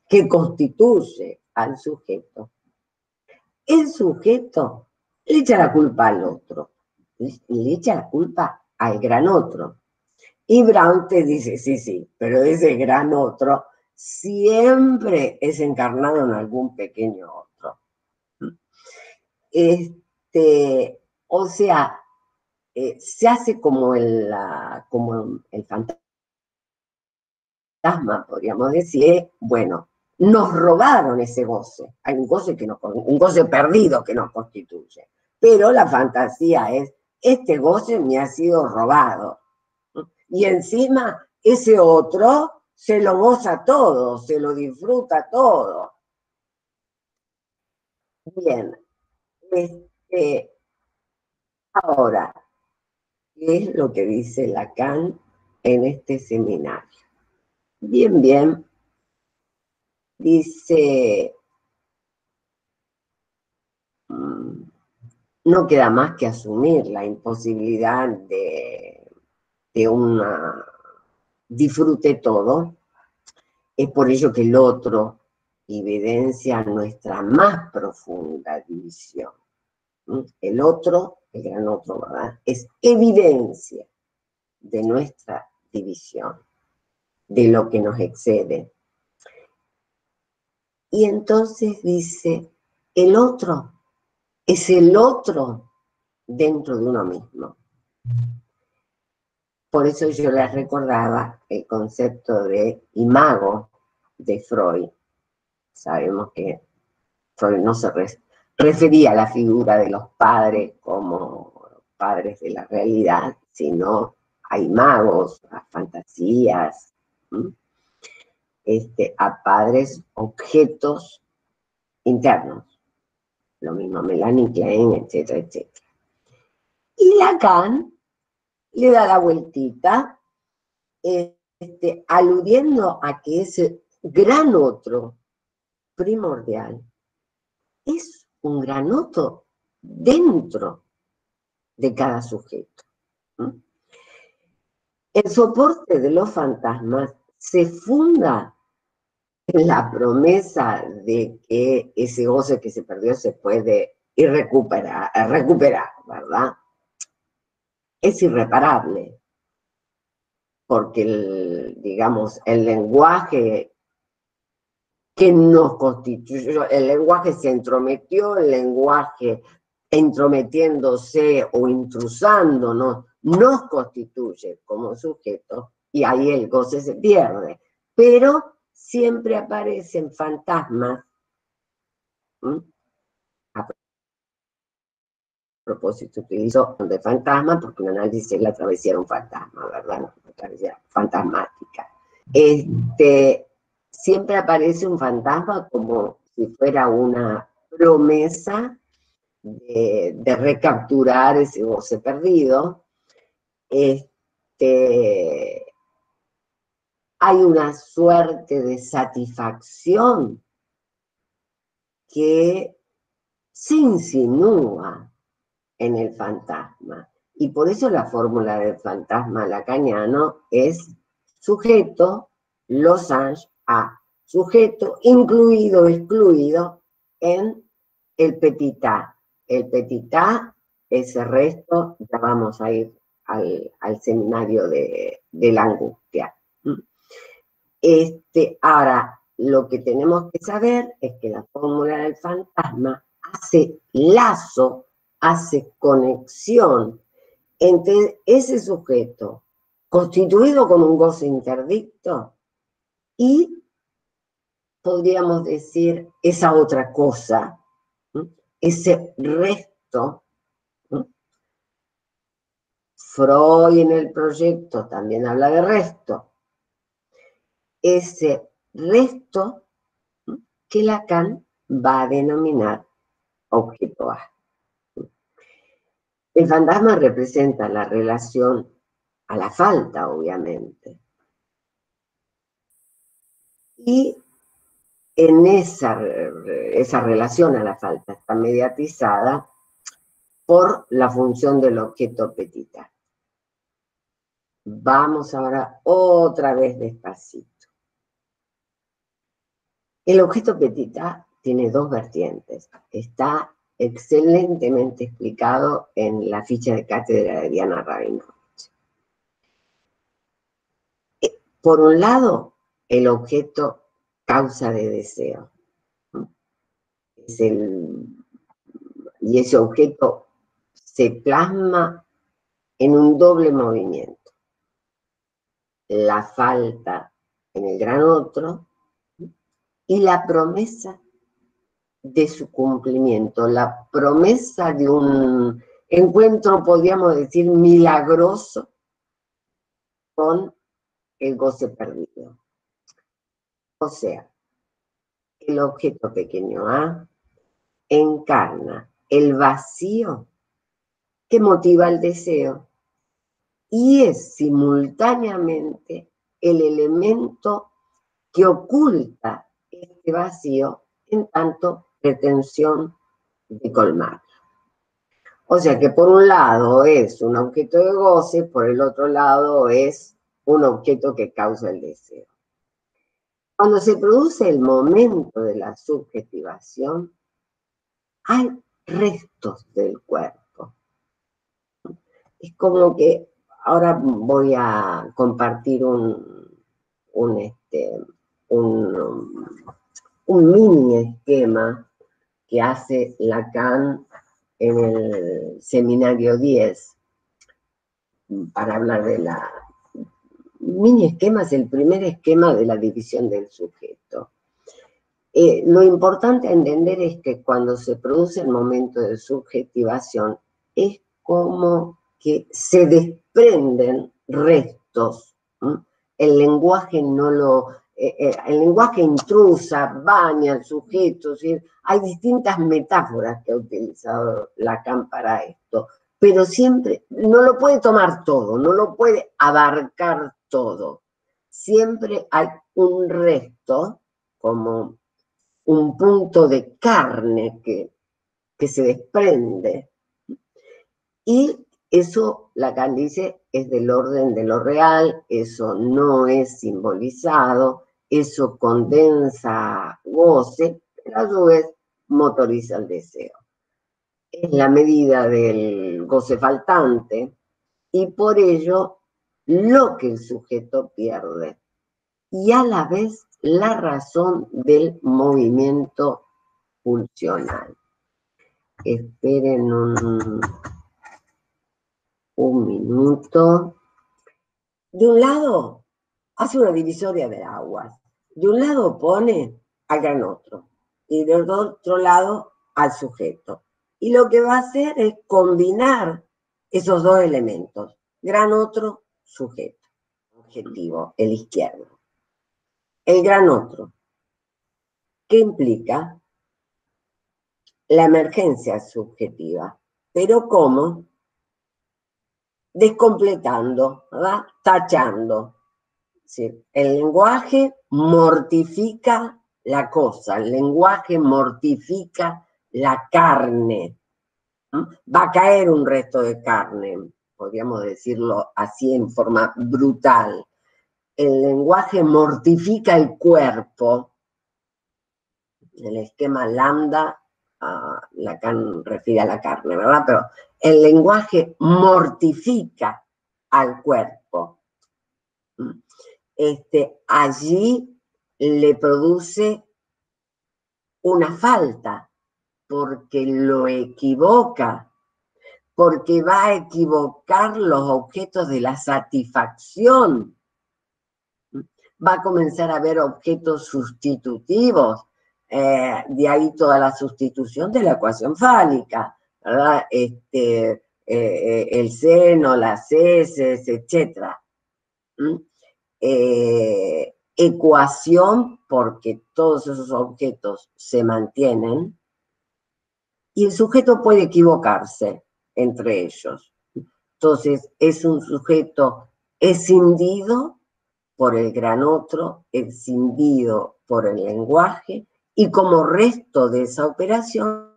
que constituye al sujeto. El sujeto le echa la culpa al otro, le echa la culpa al gran otro. Y Brown te dice, sí, pero ese gran otro siempre es encarnado en algún pequeño otro. O sea, se hace como el fantasma, podríamos decir, bueno, nos robaron ese goce. Hay un goce perdido que nos constituye. Pero la fantasía es, este goce me ha sido robado. Y encima, ese otro se lo goza todo, se lo disfruta todo. Bien. Ahora, ¿qué es lo que dice Lacan en este seminario? Bien. Dice, no queda más que asumir la imposibilidad de una disfrute todo. Es por ello que el otro evidencia nuestra más profunda división. El otro, el gran otro, ¿verdad? Es evidencia de nuestra división, de lo que nos excede. Y entonces dice, el otro es el otro dentro de uno mismo. Por eso yo les recordaba el concepto de imago de Freud. Sabemos que Freud no se refería a la figura de los padres como padres de la realidad, sino a imagos, a fantasías, a padres objetos internos. Lo mismo Melanie Klein, etcétera. Y Lacan le da la vueltita, aludiendo a que ese gran otro primordial es un gran otro dentro de cada sujeto. El soporte de los fantasmas se funda en la promesa de que ese goce que se perdió se puede recuperar, ¿verdad? Es irreparable, porque el lenguaje que nos constituyó, el lenguaje se entrometió, el lenguaje entrometiéndose o intrusándonos, nos constituye como sujeto, y ahí el goce se pierde. Pero siempre aparecen fantasmas. A propósito, utilizo de fantasma porque un análisis es la travesía era un fantasma, ¿verdad? Una travesía fantasmática. Siempre aparece un fantasma como si fuera una promesa de recapturar ese goce perdido. Hay una suerte de satisfacción que se insinúa en el fantasma. Y por eso la fórmula del fantasma lacaniano es sujeto, losange a sujeto, incluido, excluido en el petit a. El petit a, ese resto, ya vamos a ir al seminario de la angustia. Ahora, lo que tenemos que saber es que la fórmula del fantasma hace lazo, hace conexión entre ese sujeto constituido con un goce interdicto y, podríamos decir, esa otra cosa, ese resto. Freud en el proyecto también habla de resto. Ese resto que Lacan va a denominar objeto A. El fantasma representa la relación a la falta, obviamente. Y en esa relación a la falta está mediatizada por la función del objeto petit a. Vamos ahora otra vez despacito. El objeto petit a tiene dos vertientes. Está excelentemente explicado en la ficha de cátedra de Diana Rabinovich. Por un lado, el objeto causa de deseo. Y ese objeto se plasma en un doble movimiento. La falta en el gran otro y la promesa de su cumplimiento, la promesa de un encuentro, podríamos decir, milagroso con el goce perdido. O sea, el objeto pequeño A encarna el vacío que motiva el deseo y es simultáneamente el elemento que oculta este vacío en tanto pretensión de colmarlo. O sea que por un lado es un objeto de goce, por el otro lado es un objeto que causa el deseo. Cuando se produce el momento de la subjetivación, hay restos del cuerpo. Es como que ahora voy a compartir un mini esquema que hace Lacan en el seminario 10 para hablar de la mini esquema, es el primer esquema de la división del sujeto. Lo importante a entender es que cuando se produce el momento de subjetivación es como que se desprenden restos. El lenguaje el lenguaje intrusa, baña al sujeto. ¿Sí? Hay distintas metáforas que ha utilizado Lacan para esto, pero siempre no lo puede tomar todo, no lo puede abarcar todo. Siempre hay un resto, como un punto de carne que se desprende. Y eso, Lacan dice, es del orden de lo real, eso no es simbolizado, eso condensa goce, pero a su vez motoriza el deseo. Es la medida del goce faltante y por ello lo que el sujeto pierde y a la vez la razón del movimiento pulsional. esperen un minuto. De un lado, hace una divisoria de aguas. De un lado pone al gran otro y del otro lado al sujeto. Y lo que va a hacer es combinar esos dos elementos, gran otro, sujeto, objetivo, el izquierdo. El gran otro, ¿qué implica? La emergencia subjetiva. ¿Pero cómo? Descompletando, ¿verdad? Tachando. ¿Sí? El lenguaje mortifica la cosa, el lenguaje mortifica la carne. ¿No? Va a caer un resto de carne, podríamos decirlo así en forma brutal. El lenguaje mortifica el cuerpo. El esquema lambda, Lacan refiere a la carne, ¿verdad? Pero el lenguaje mortifica al cuerpo. Allí le produce una falta, porque lo equivoca, porque va a equivocar los objetos de la satisfacción. Va a comenzar a haber objetos sustitutivos, de ahí toda la sustitución de la ecuación fálica, ¿verdad? El seno, las heces, etc. Ecuación, porque todos esos objetos se mantienen, y el sujeto puede equivocarse entre ellos. Entonces, es un sujeto escindido por el gran otro, escindido por el lenguaje, y como resto de esa operación,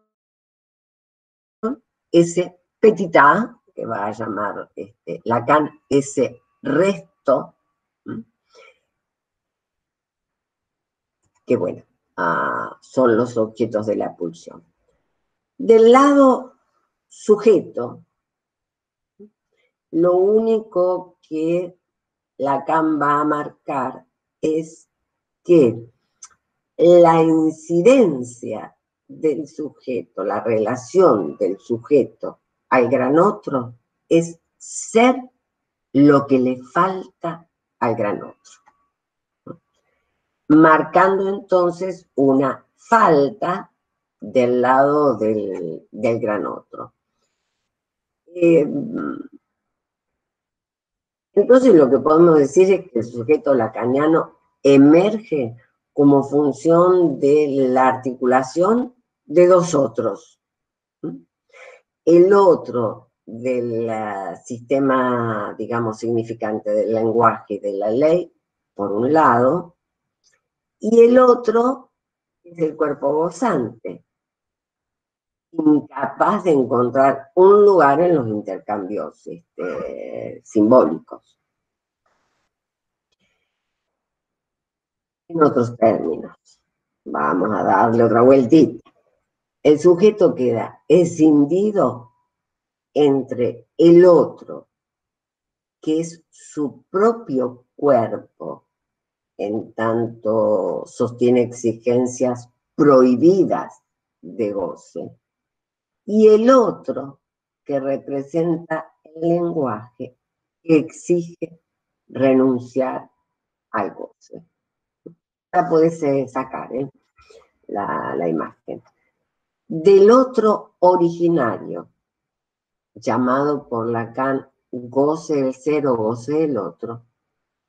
ese petit a, que va a llamar Lacan, ese resto, que bueno, son los objetos de la pulsión. Del lado sujeto, lo único que Lacan va a marcar es que la incidencia del sujeto, la relación del sujeto al gran otro, es ser lo que le falta al gran otro, marcando entonces una falta del lado del gran otro. Entonces lo que podemos decir es que el sujeto lacaniano emerge como función de la articulación de dos otros. El otro del sistema, digamos, significante del lenguaje y de la ley, por un lado, y el otro es el cuerpo gozante, incapaz de encontrar un lugar en los intercambios simbólicos. En otros términos, vamos a darle otra vueltita. El sujeto queda escindido entre el otro, que es su propio cuerpo, en tanto sostiene exigencias prohibidas de goce, y el otro, que representa el lenguaje, que exige renunciar al goce. Ya podés sacar la imagen. Del otro originario, llamado por Lacan goce del ser o goce del otro,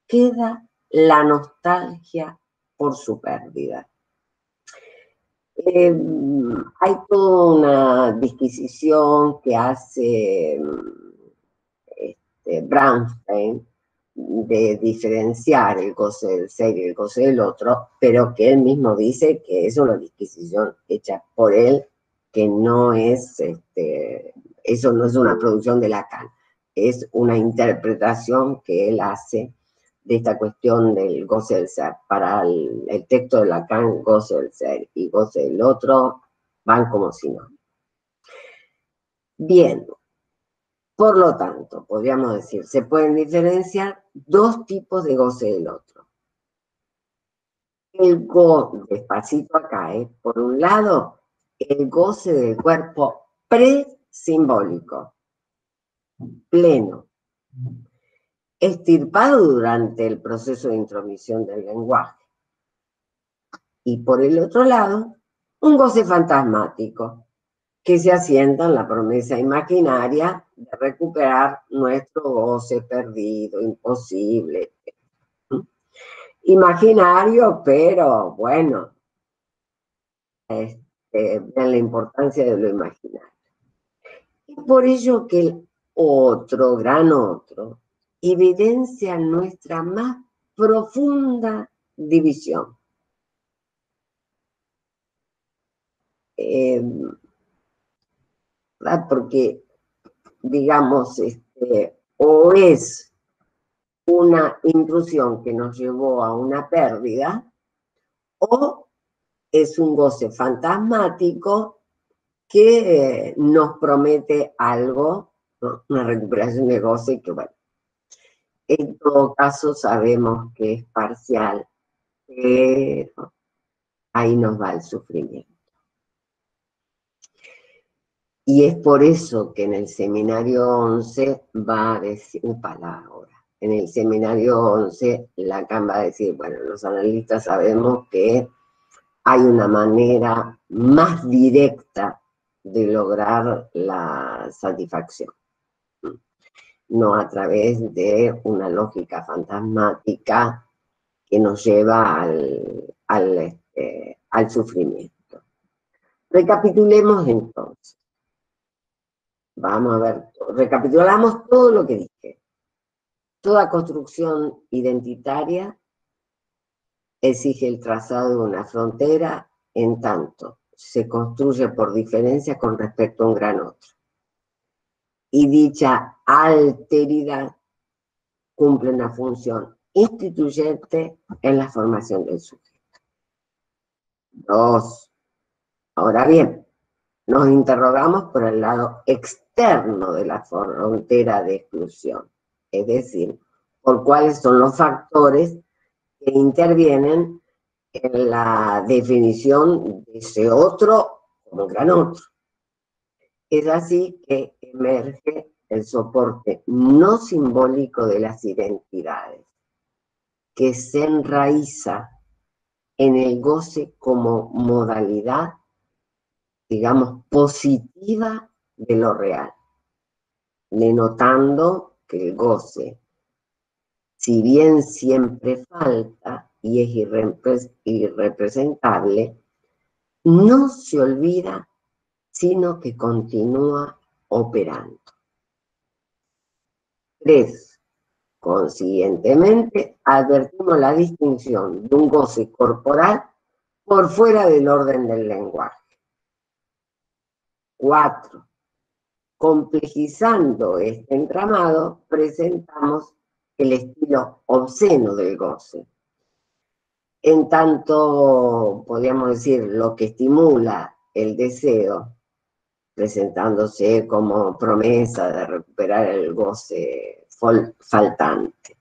queda la nostalgia por su pérdida. Hay toda una disquisición que hace Bernstein de diferenciar el goce del ser y el goce del otro, pero que él mismo dice que es una disquisición hecha por él, que no es, eso no es una producción de Lacan, es una interpretación que él hace de esta cuestión del goce del ser. Para el texto de Lacan, goce del ser y goce del otro van como si no. Bien. Por lo tanto, podríamos decir, se pueden diferenciar dos tipos de goce del otro. Despacito acá, por un lado, el goce del cuerpo presimbólico, pleno, extirpado durante el proceso de intromisión del lenguaje. Y por el otro lado, un goce fantasmático, que se asienta en la promesa imaginaria de recuperar nuestro goce perdido, imposible. Imaginario, pero bueno, vean la importancia de lo imaginario. Es por ello que el otro, gran otro, evidencia nuestra más profunda división. Porque, digamos, o es una intrusión que nos llevó a una pérdida, o es un goce fantasmático que nos promete algo, ¿no? Una recuperación de goce que, bueno, en todo caso sabemos que es parcial, pero ahí nos va el sufrimiento. Y es por eso que en el seminario 11 va a decir, ahora, en el seminario 11 Lacan va a decir, bueno, los analistas sabemos que hay una manera más directa de lograr la satisfacción, no a través de una lógica fantasmática que nos lleva al sufrimiento. Recapitulemos entonces. Vamos a ver, recapitulamos todo lo que dije. Toda construcción identitaria exige el trazado de una frontera, en tanto se construye por diferencia con respecto a un gran otro. Y dicha alteridad cumple una función instituyente en la formación del sujeto. 2. Ahora bien, nos interrogamos por el lado externo de la frontera de exclusión, es decir, por cuáles son los factores que intervienen en la definición de ese otro como gran otro. Es así que emerge el soporte no simbólico de las identidades, que se enraiza en el goce como modalidad, digamos, positiva de lo real, denotando que el goce, si bien siempre falta y es irrepresentable, no se olvida, sino que continúa operando. 3. Consiguientemente, advertimos la distinción de un goce corporal por fuera del orden del lenguaje. 4. Complejizando este entramado, presentamos el estilo obsceno del goce. En tanto, podríamos decir, lo que estimula el deseo, presentándose como promesa de recuperar el goce faltante.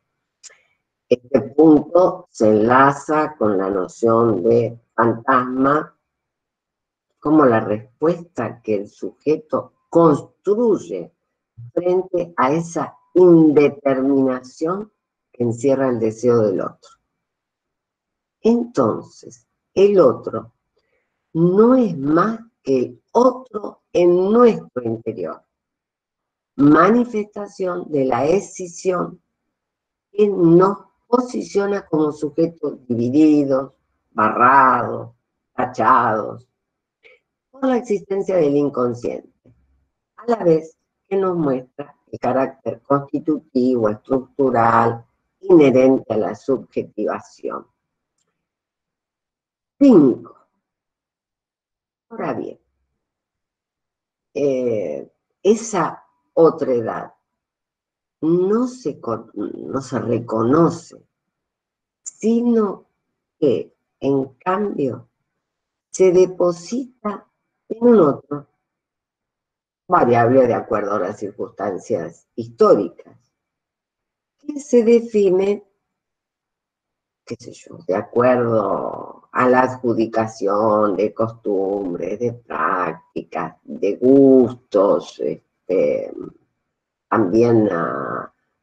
Este punto se enlaza con la noción de fantasma como la respuesta que el sujeto construye frente a esa indeterminación que encierra el deseo del otro. Entonces, el otro no es más que el otro en nuestro interior, manifestación de la escisión que nos posiciona como sujetos divididos, barrados, tachados, por la existencia del inconsciente, a la vez que nos muestra el carácter constitutivo, estructural, inherente a la subjetivación. 5. Ahora bien, esa otredad no se reconoce, sino que, en cambio, se deposita en un otro, variable de acuerdo a las circunstancias históricas, que se define, qué sé yo, de acuerdo a la adjudicación de costumbres, de prácticas, de gustos, también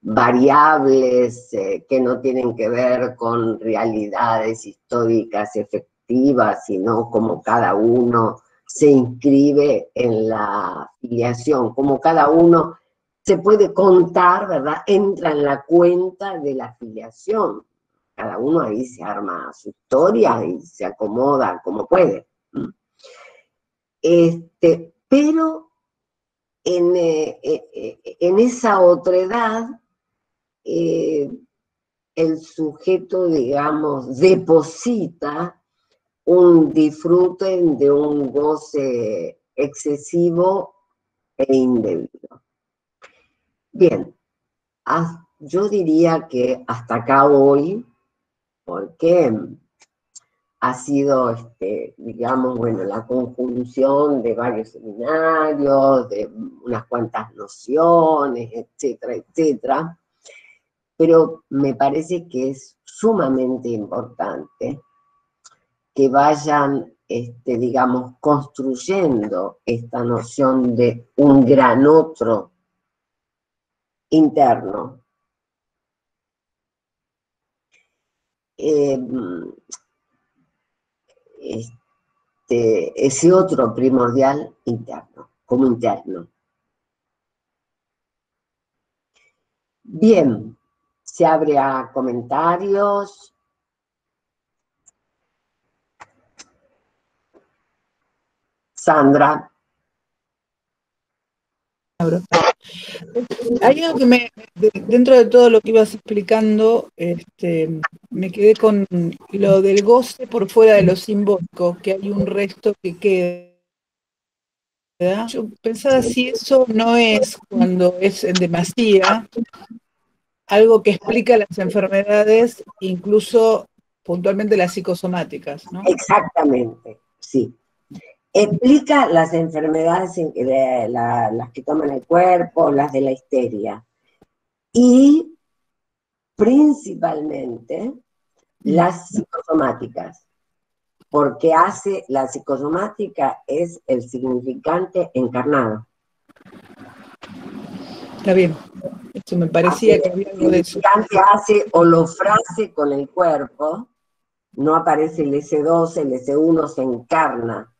variables que no tienen que ver con realidades históricas efectivas, sino como cada uno se inscribe en la filiación, como cada uno se puede contar, ¿verdad? Entra en la cuenta de la filiación. Cada uno ahí se arma su historia y se acomoda como puede. Pero en esa otredad, el sujeto, digamos, deposita un disfrute de un goce excesivo e indebido. Bien, yo diría que hasta acá hoy, porque ha sido, digamos, bueno, la conjunción de varios seminarios, de unas cuantas nociones, etcétera, etcétera, pero me parece que es sumamente importante que vayan, digamos, construyendo esta noción de un gran otro interno. Ese otro primordial interno, como interno. Bien, se abre a comentarios. Sandra. Hay algo que dentro de todo lo que ibas explicando, me quedé con lo del goce por fuera de lo simbólico, que hay un resto que queda. Yo pensaba si eso no es, cuando es en demasía, algo que explica las enfermedades, incluso puntualmente las psicosomáticas, ¿no? Exactamente, sí. Explica las enfermedades, las que toman el cuerpo, las de la histeria. Y principalmente las psicosomáticas, porque la psicosomática es el significante encarnado. Está bien, esto me parecía que había algo de eso. El significante hace holofrase con el cuerpo, no aparece el S2, el S1 se encarna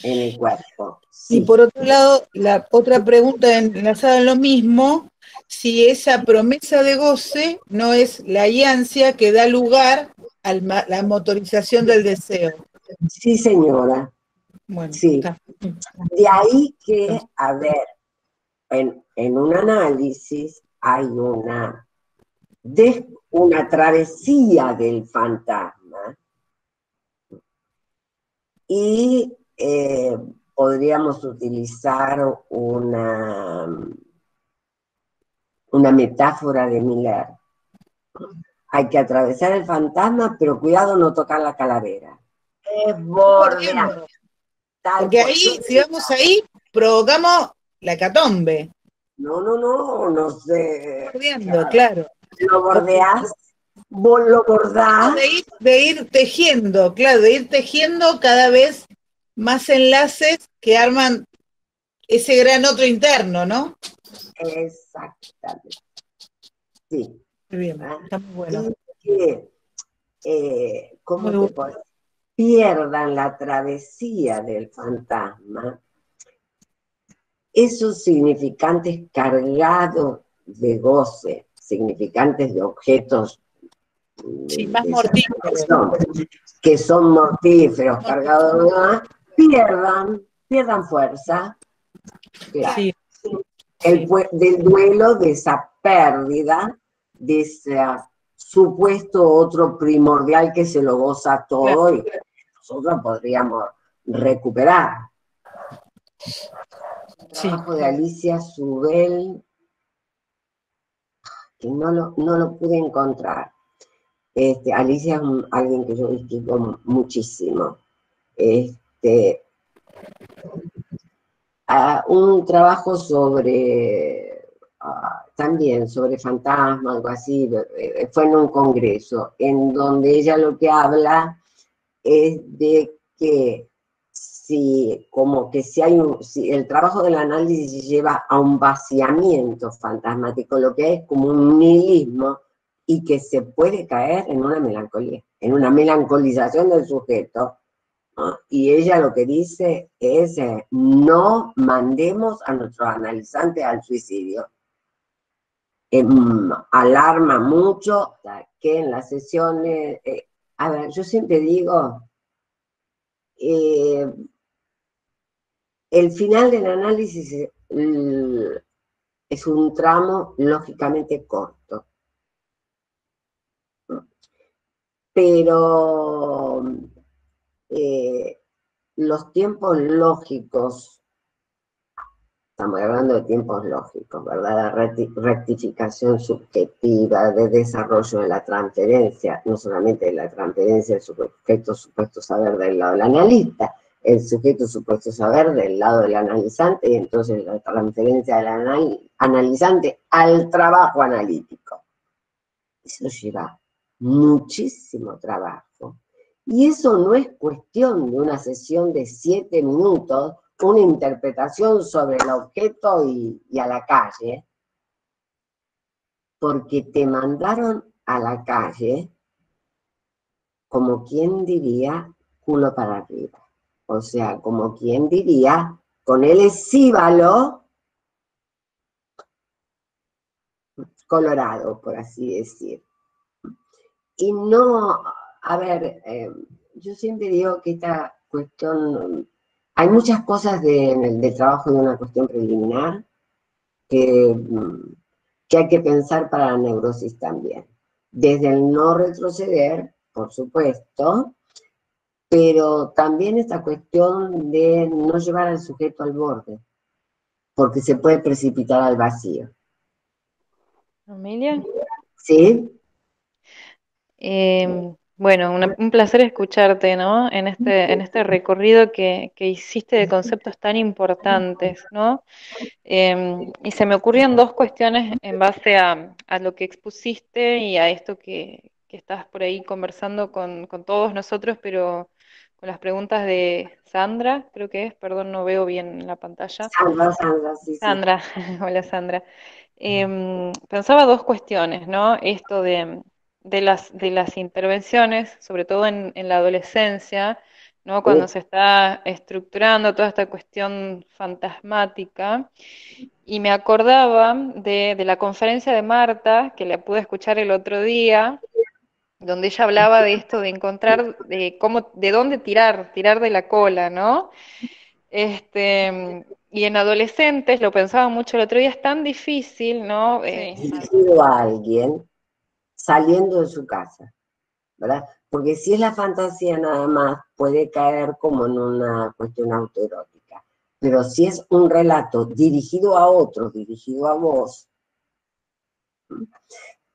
en el cuerpo. Sí. Y por otro lado, la otra pregunta enlazada en lo mismo, si esa promesa de goce no es la ansia que da lugar a la motorización del deseo. Sí, señora. Bueno, sí. Está. De ahí que, a ver, en un análisis hay una travesía del fantasma y podríamos utilizar una metáfora de Miller. Hay que atravesar el fantasma, pero cuidado no tocar la calavera. Es bordeando. Porque ahí, si vamos ahí, provocamos la hecatombe. No sé. Bordeando, claro. Lo bordeás, vos lo bordás. De ir tejiendo, claro, de ir tejiendo cada vez más enlaces que arman ese gran otro interno, ¿no? Exactamente. Sí. Bien, está muy bueno. Y que, ¿cómo te puedo decir? Pierdan la travesía del fantasma, esos significantes cargados de goce, significantes de objetos sí, más mortíferos, que son mortíferos, cargados de pierdan fuerza. Claro. Sí. Del duelo de esa pérdida, de ese supuesto otro primordial que se lo goza todo, claro, y que nosotros podríamos recuperar. El trabajo de Alicia Subel, que no lo pude encontrar. Alicia es alguien que yo distingo muchísimo. Un trabajo sobre, también sobre fantasmas, algo así, fue en un congreso, en donde ella lo que habla es de que si si el trabajo del análisis lleva a un vaciamiento fantasmático, lo que es como un nihilismo, y que se puede caer en una melancolía, en una melancolización del sujeto, ¿no? Y ella lo que dice es, no mandemos a nuestros analizantes al suicidio. Alarma mucho que en las sesiones, a ver, yo siempre digo, el final del análisis es un tramo lógicamente corto, pero los tiempos lógicos, estamos hablando de tiempos lógicos, ¿verdad? De rectificación subjetiva, de desarrollo de la transferencia, no solamente de la transferencia del supuesto saber del lado del analista, el sujeto supuesto saber del lado del analizante, y entonces la transferencia del analizante al trabajo analítico. Eso lleva muchísimo trabajo. Y eso no es cuestión de una sesión de 7 minutos, una interpretación sobre el objeto y a la calle, porque te mandaron a la calle, como quien diría, culo para arriba. O sea, como quien diría, con el escíbalo colorado, por así decir. Y no, a ver, yo siempre digo que esta cuestión, hay muchas cosas del trabajo de una cuestión preliminar que hay que pensar para la neurosis también. Desde el no retroceder, por supuesto, pero también esta cuestión de no llevar al sujeto al borde, porque se puede precipitar al vacío. Amelia. ¿Sí? Bueno, un placer escucharte, ¿no? En este recorrido que hiciste de conceptos tan importantes, ¿no? Y se me ocurrieron dos cuestiones en base a lo que expusiste y a esto que estás por ahí conversando con todos nosotros, pero con las preguntas de Sandra, creo que es, perdón, no veo bien en la pantalla. Sandra, sí, Sandra, hola Sandra. Pensaba dos cuestiones, ¿no? Esto de las intervenciones, sobre todo en la adolescencia, ¿no? Cuando se está estructurando toda esta cuestión fantasmática. Y me acordaba de la conferencia de Marta, que la pude escuchar el otro día, donde ella hablaba de esto, de encontrar de dónde tirar de la cola, ¿no? Y en adolescentes, lo pensaba mucho el otro día, es tan difícil, ¿no? Dirigido a alguien saliendo de su casa, ¿verdad? Porque si es la fantasía nada más, puede caer como en una cuestión autoerótica. Pero si es un relato dirigido a otros, dirigido a vos,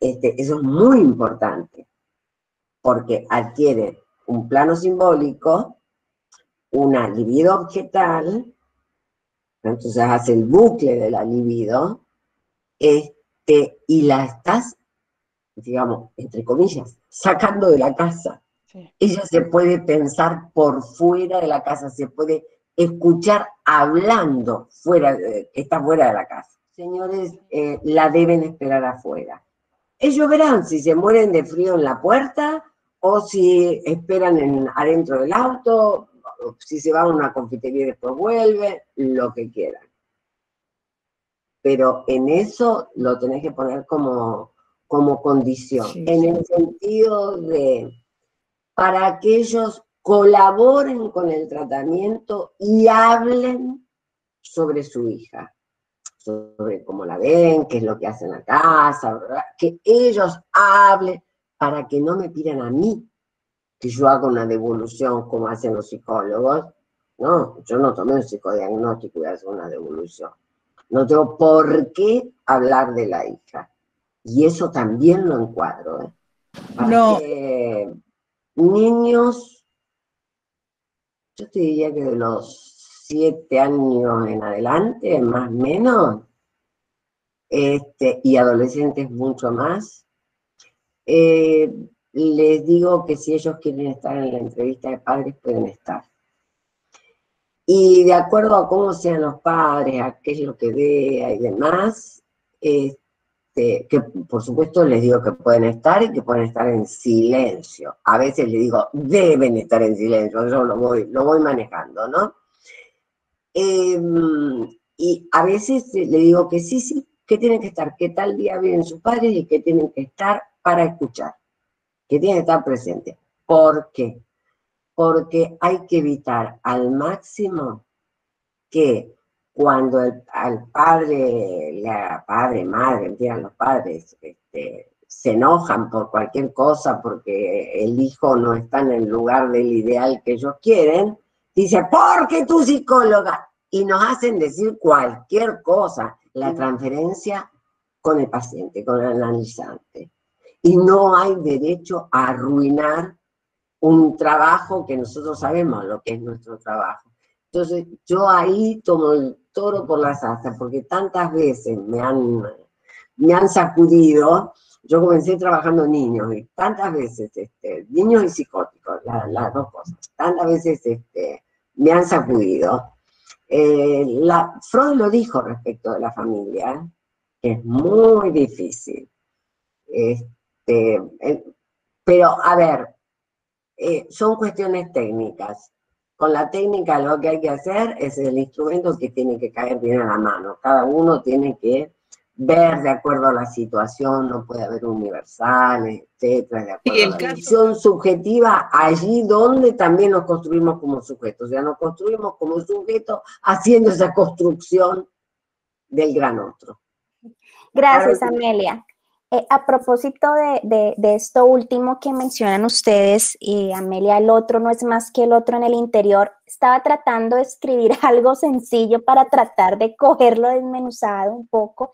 eso es muy importante, porque adquiere un plano simbólico, una libido objetal, entonces hace el bucle de la libido, y la estás, digamos, entre comillas, sacando de la casa. Sí. Ella se puede pensar por fuera de la casa, se puede escuchar hablando está fuera de la casa. Señores, la deben esperar afuera. Ellos verán si se mueren de frío en la puerta o si esperan adentro del auto, si se va a una confitería y después vuelve, lo que quieran. Pero en eso lo tenés que poner como condición, sí, en el sentido de para que ellos colaboren con el tratamiento y hablen sobre su hija, sobre cómo la ven, qué es lo que hacen en la casa, ¿verdad? Que ellos hablen para que no me pidan a mí que yo haga una devolución como hacen los psicólogos. No, yo no tomé un psicodiagnóstico y voy a hacer una devolución. No tengo por qué hablar de la hija. Y eso también lo encuadro, ¿eh? No. Niños, yo te diría que de los 7 años en adelante, más o menos, y adolescentes mucho más, les digo que si ellos quieren estar en la entrevista de padres, pueden estar. Y de acuerdo a cómo sean los padres, a qué es lo que vea y demás, que por supuesto les digo que pueden estar y que pueden estar en silencio. A veces les digo, deben estar en silencio, yo lo voy manejando, ¿no? Y a veces le digo que sí, que tienen que estar, que tal día vienen sus padres y que tienen que estar para escuchar, que tienen que estar presentes. ¿Por qué? Porque hay que evitar al máximo que cuando al padre, madre, entiendan los padres, se enojan por cualquier cosa porque el hijo no está en el lugar del ideal que ellos quieren, dice, ¿por qué tu psicóloga? Y nos hacen decir cualquier cosa, la transferencia con el paciente, con el analizante. Y no hay derecho a arruinar un trabajo que nosotros sabemos lo que es nuestro trabajo. Entonces, yo ahí tomo el toro por las astas, porque tantas veces me han sacudido. Yo comencé trabajando niños, y tantas veces, niños y psicóticos, las dos cosas, tantas veces me han sacudido. Freud lo dijo respecto de la familia, que es muy difícil. Pero, a ver, son cuestiones técnicas. Con la técnica lo que hay que hacer es el instrumento que tiene que caer bien a la mano. Cada uno tiene que ver de acuerdo a la situación, no puede haber universales, etcétera, de acuerdo a la visión subjetiva, allí donde también nos construimos como sujetos. O sea, nos construimos como sujetos haciendo esa construcción del gran otro. Gracias, Amelia. A propósito de esto último que mencionan ustedes, Amelia, el otro no es más que el otro en el interior, estaba tratando de escribir algo sencillo para tratar de cogerlo desmenuzado un poco,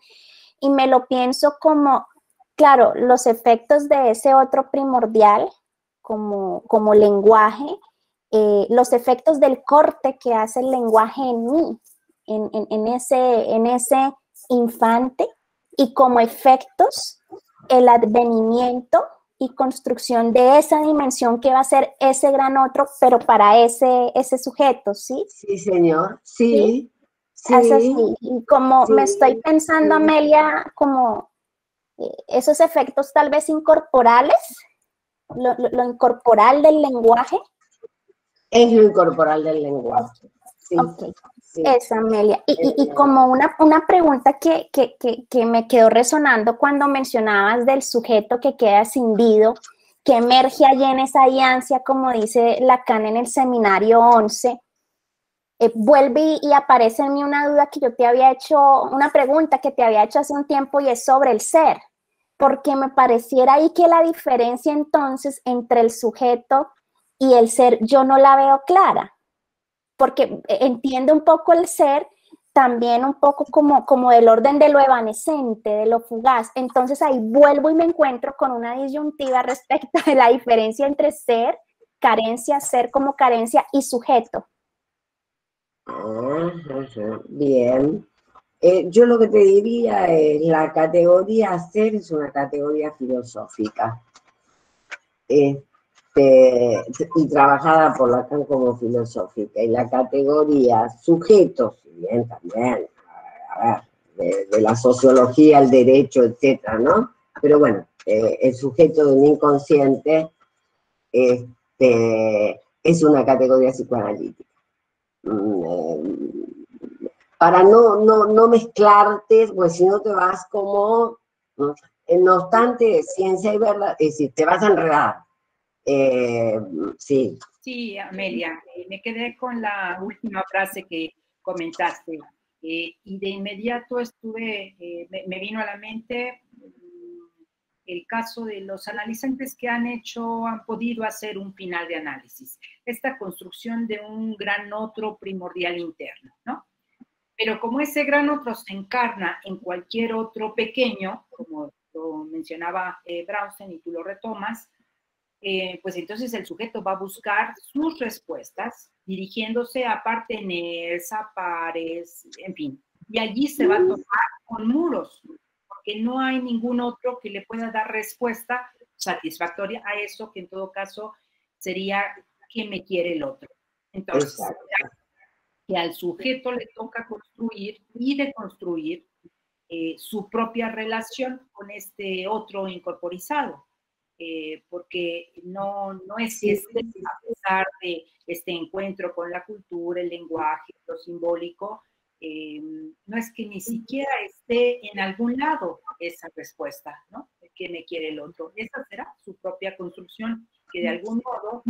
y me lo pienso como, claro, los efectos de ese otro primordial, como lenguaje, los efectos del corte que hace el lenguaje en mí, en ese infante, y como efectos el advenimiento y construcción de esa dimensión que va a ser ese gran otro, pero para ese sujeto, ¿sí? Sí, señor, sí. Sí. Es así. Y como me estoy pensando, Amelia, como esos efectos tal vez incorporales, lo incorporal del lenguaje. Es lo incorporal del lenguaje. Sí. Okay. Sí. Esa, Amelia. Y como una pregunta que me quedó resonando cuando mencionabas del sujeto que queda escindido, que emerge allí en esa ansia, como dice Lacan en el seminario 11, vuelve y aparece en mí una duda que yo te había hecho, una pregunta que te había hecho hace un tiempo, y es sobre el ser, porque me pareciera ahí que la diferencia entonces entre el sujeto y el ser yo no la veo clara. Porque entiende un poco el ser, también un poco como del orden de lo evanescente, de lo fugaz. Entonces ahí vuelvo y me encuentro con una disyuntiva respecto de la diferencia entre ser, carencia, ser como carencia, y sujeto. Bien. Yo lo que te diría es, la categoría ser es una categoría filosófica. Y trabajada por Lacan como filosófica, y la categoría sujetos, bien también, a ver, de la sociología, el derecho, etcétera, ¿no? Pero bueno, el sujeto de un inconsciente es una categoría psicoanalítica. Para no mezclarte, pues si no te vas como, no obstante, ciencia y verdad, es decir, te vas a enredar. Sí. Sí, Amelia, me quedé con la última frase que comentaste, y de inmediato me vino a la mente el caso de los analizantes que han podido hacer un final de análisis, esta construcción de un gran otro primordial interno, ¿no? Pero como ese gran otro se encarna en cualquier otro pequeño, como lo mencionaba Brausen y tú lo retomas, pues entonces el sujeto va a buscar sus respuestas dirigiéndose a parteneres, a pares, en fin, y allí se va a topar con muros, porque no hay ningún otro que le pueda dar respuesta satisfactoria a eso que en todo caso sería qué me quiere el otro. Entonces, que al sujeto le toca construir y deconstruir su propia relación con este otro incorporizado. Porque no es que esté, a pesar de este encuentro con la cultura, el lenguaje, lo simbólico, no es que ni siquiera esté en algún lado esa respuesta, ¿no? ¿Qué me quiere el otro? Esa será su propia construcción, que de algún modo,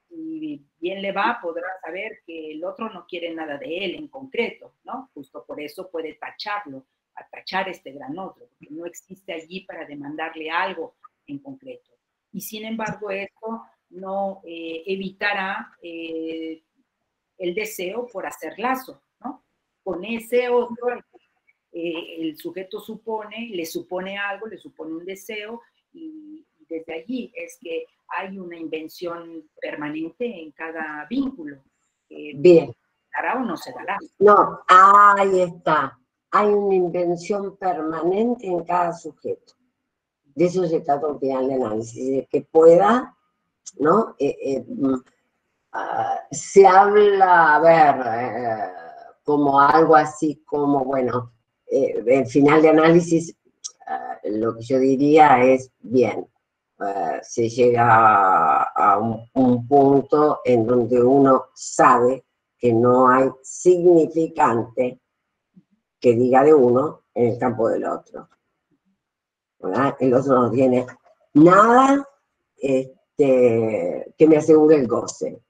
si bien le va, podrá saber que el otro no quiere nada de él en concreto, ¿no? Justo por eso puede tacharlo, tachar este gran otro, porque no existe allí para demandarle algo en concreto. Y sin embargo, esto no evitará el deseo por hacer lazo, ¿no? Con ese otro, el sujeto le supone algo, le supone un deseo, y desde allí es que hay una invención permanente en cada vínculo. Bien. ¿Se dará o no se dará? No, ahí está. Hay una invención permanente en cada sujeto. De eso se trata un final de análisis, de que pueda, ¿no? Se habla, a ver, como algo así como, bueno, el final de análisis, lo que yo diría es, bien, se llega a un punto en donde uno sabe que no hay significante que diga de uno en el campo del otro, ¿verdad? El otro no tiene nada que me asegure el goce.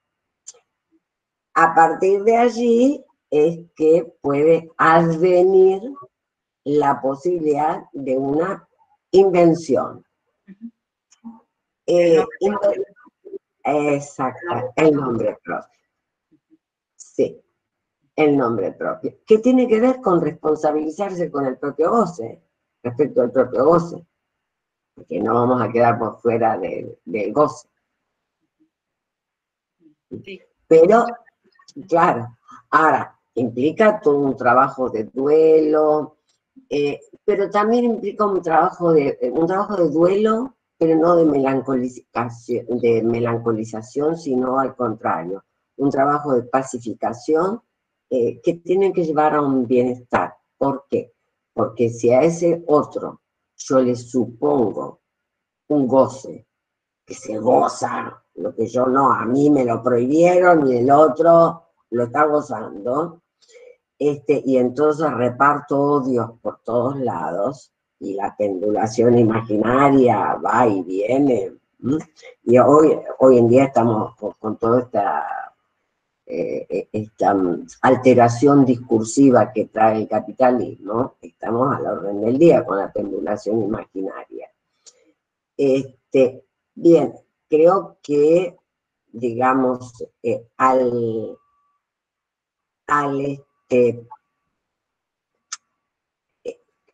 A partir de allí es que puede advenir la posibilidad de una invención. Exacto, el nombre propio. Sí, el nombre propio. ¿Qué tiene que ver con responsabilizarse con el propio goce, respecto al propio goce? Porque no vamos a quedar por fuera del goce. Sí. Pero, claro, ahora, implica todo un trabajo de duelo, pero también implica un trabajo de duelo, pero no de melancolización, sino al contrario, un trabajo de pacificación que tiene que llevar a un bienestar. ¿Por qué? Porque si a ese otro yo le supongo un goce, que se goza, lo que yo no, a mí me lo prohibieron y el otro lo está gozando, y entonces reparto odios por todos lados, y la pendulación imaginaria va y viene, y hoy en día estamos con toda esta alteración discursiva que trae el capitalismo, estamos a la orden del día con la pendulación imaginaria. Bien, creo que, digamos, al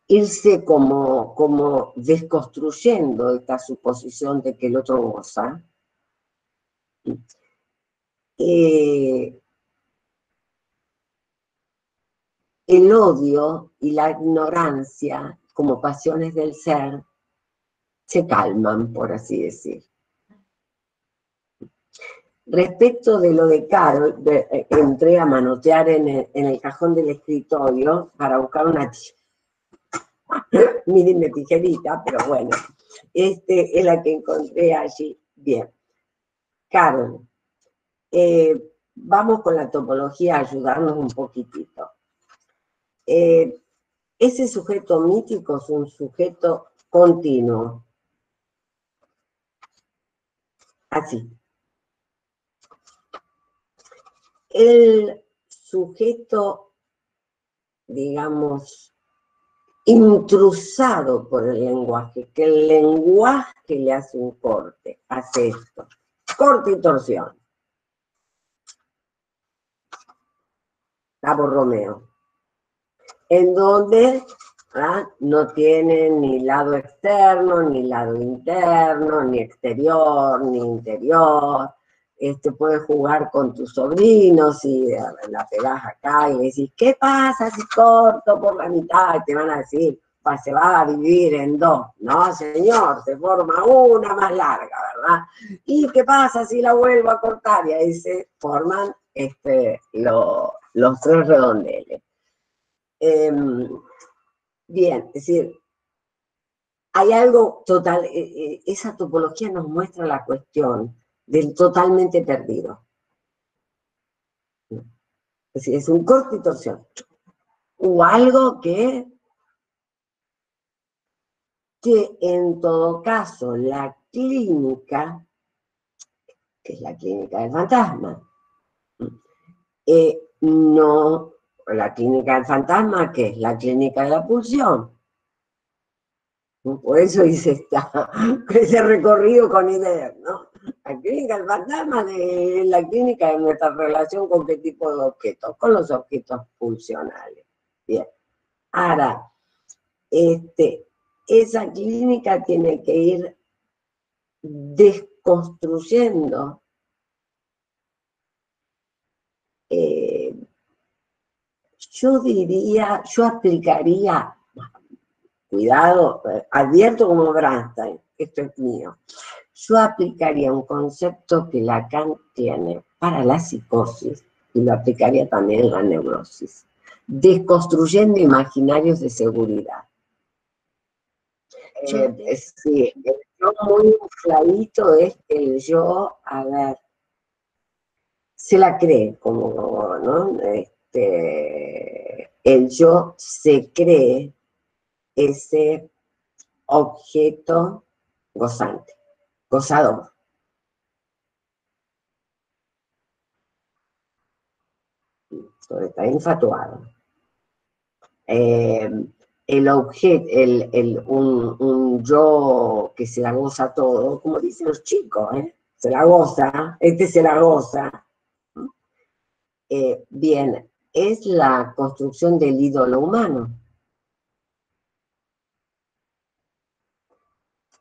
irse como desconstruyendo esta suposición de que el otro goza, el odio y la ignorancia como pasiones del ser se calman, por así decir. Respecto de lo de Carol, entré a manotear en el cajón del escritorio para buscar una miren de tijerita, pero bueno, es la que encontré allí. Bien. Carol, vamos con la topología a ayudarnos un poquitito. Ese sujeto mítico es un sujeto continuo. Así. El sujeto, digamos, intrusado por el lenguaje, que el lenguaje le hace un corte, hace esto, corte y torsión. Cabo Romeo, en donde no tiene ni lado externo, ni lado interno, ni exterior, ni interior. Puedes jugar con tus sobrinos y la pegás acá y decís, ¿qué pasa si corto por la mitad? Y te van a decir, se va a dividir en dos. No, señor, se forma una más larga, ¿verdad? ¿Y qué pasa si la vuelvo a cortar? Y ahí se forman los tres redondeles. Bien, es decir, hay algo total, esa topología nos muestra la cuestión del totalmente perdido. Es decir, es un corte y torsión. O algo que en todo caso la clínica, que es la clínica del fantasma, no, la clínica del fantasma, que es la clínica de la pulsión. Por eso hice ese recorrido con ideas, ¿no? La clínica del fantasma es la clínica de nuestra relación con qué tipo de objetos, con los objetos pulsionales. Bien. Ahora, esa clínica tiene que ir desconstruyendo yo aplicaría, cuidado, advierto como Bernstein, esto es mío, yo aplicaría un concepto que Lacan tiene para la psicosis y lo aplicaría también en la neurosis, desconstruyendo imaginarios de seguridad. Sí, el yo muy infladito es el yo, a ver, se la cree, como, ¿no? El yo se cree ese objeto gozante, gozador. Está infatuado. El objeto, un yo que se la goza todo, como dicen los chicos, se la goza, se la goza. Bien, es la construcción del ídolo humano.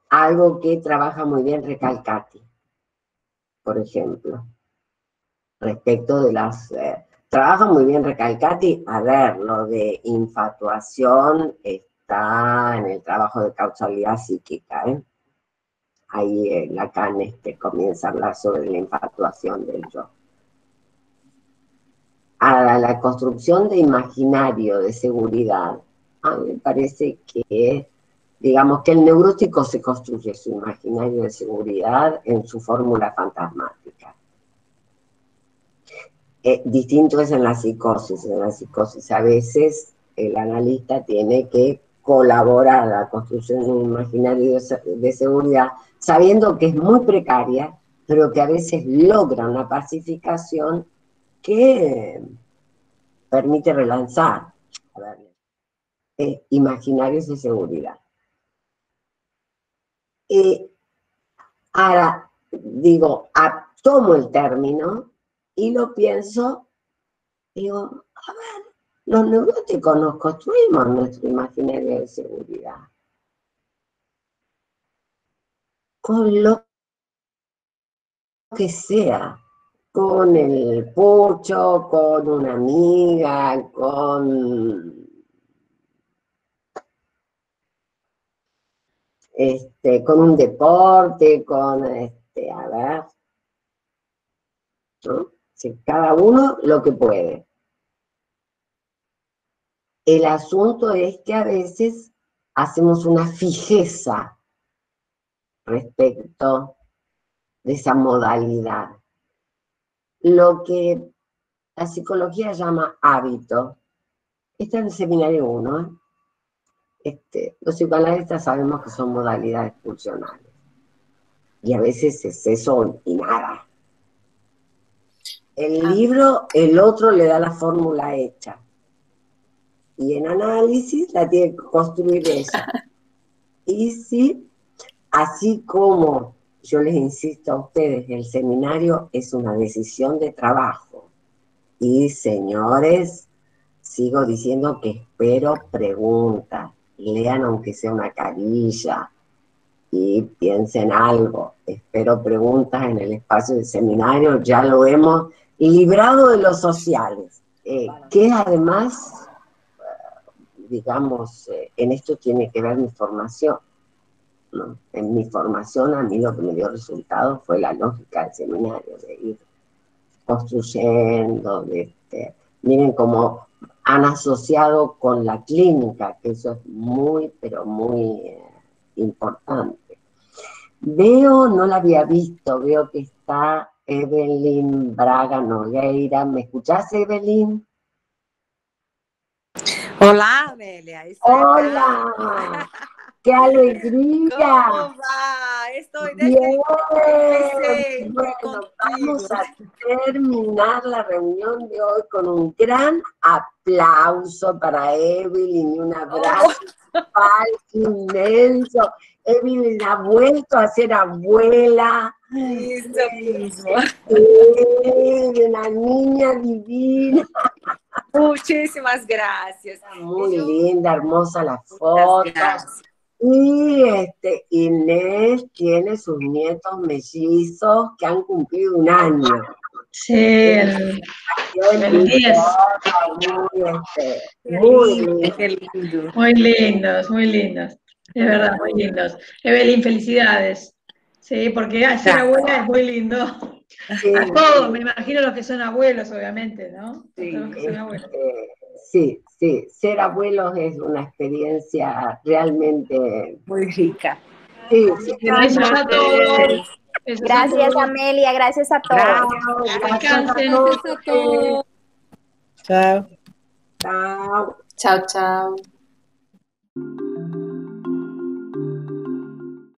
Algo que trabaja muy bien Recalcati, por ejemplo, respecto de las... trabaja muy bien Recalcati, a ver, lo de infatuación está en el trabajo de causalidad psíquica, Ahí Lacan comienza a hablar sobre la infatuación del yo. A la construcción de imaginario de seguridad, a mí me parece que, digamos, que el neurótico se construye su imaginario de seguridad en su fórmula fantasmática. Distinto es en la psicosis. En la psicosis a veces el analista tiene que colaborar a la construcción de un imaginario de seguridad, sabiendo que es muy precaria, pero que a veces logra una pacificación que permite relanzar imaginarios de seguridad. Ahora, digo, tomo el término y lo pienso, digo, a ver, los neuróticos nos construimos nuestro imaginario de seguridad. Con lo que sea, con el pucho, con una amiga, con un deporte, a ver, ¿no? Sí, cada uno lo que puede. El asunto es que a veces hacemos una fijeza respecto de esa modalidad. Lo que la psicología llama hábito, está en el seminario 1, los psicoanalistas sabemos que son modalidades pulsionales. Y a veces es eso y nada. El libro, el otro le da la fórmula hecha. Y en análisis la tiene que construir ella. Y sí, así como yo les insisto a ustedes, el seminario es una decisión de trabajo. Y señores, sigo diciendo que espero preguntas. Lean aunque sea una carilla y piensen algo. Espero preguntas en el espacio del seminario. Ya lo hemos librado de los sociales, que además digamos, en esto tiene que ver mi formación, ¿no? En mi formación a mí lo que me dio resultado fue la lógica del seminario, de ir construyendo, miren cómo han asociado con la clínica, que eso es muy, pero muy importante. Veo, no la había visto, veo que está Evelyn Braga Nogueira. ¿Me escuchás, Evelyn? Hola, Amelia. ¡Hola! ¡Qué alegría! ¿Cómo va? Estoy Bien. desde el Bueno, contigo. vamos a terminar la reunión de hoy con un gran aplauso para Evelyn y un abrazo inmenso. Evelyn ha vuelto a ser abuela. Listo mismo. Una niña divina. Muchísimas gracias. Muy linda, hermosa la foto. Gracias. Y Inés tiene sus nietos mellizos que han cumplido 1 año. Sí, el 10. Muy lindo. Qué lindo. Muy lindos, muy lindos. De verdad, muy lindos. Evelyn, felicidades. Sí, porque ser abuela es muy lindo. Sí, A todos, me imagino los que son abuelos, obviamente, ¿no? Sí, Todos los que son abuelos. sí, ser abuelos es una experiencia realmente Muy rica. sí. Besos a todos. Besos a Gracias, todos. Amelia, gracias a todos. Descansen. Gracias a todos. Chao. Chao. Chao, chao.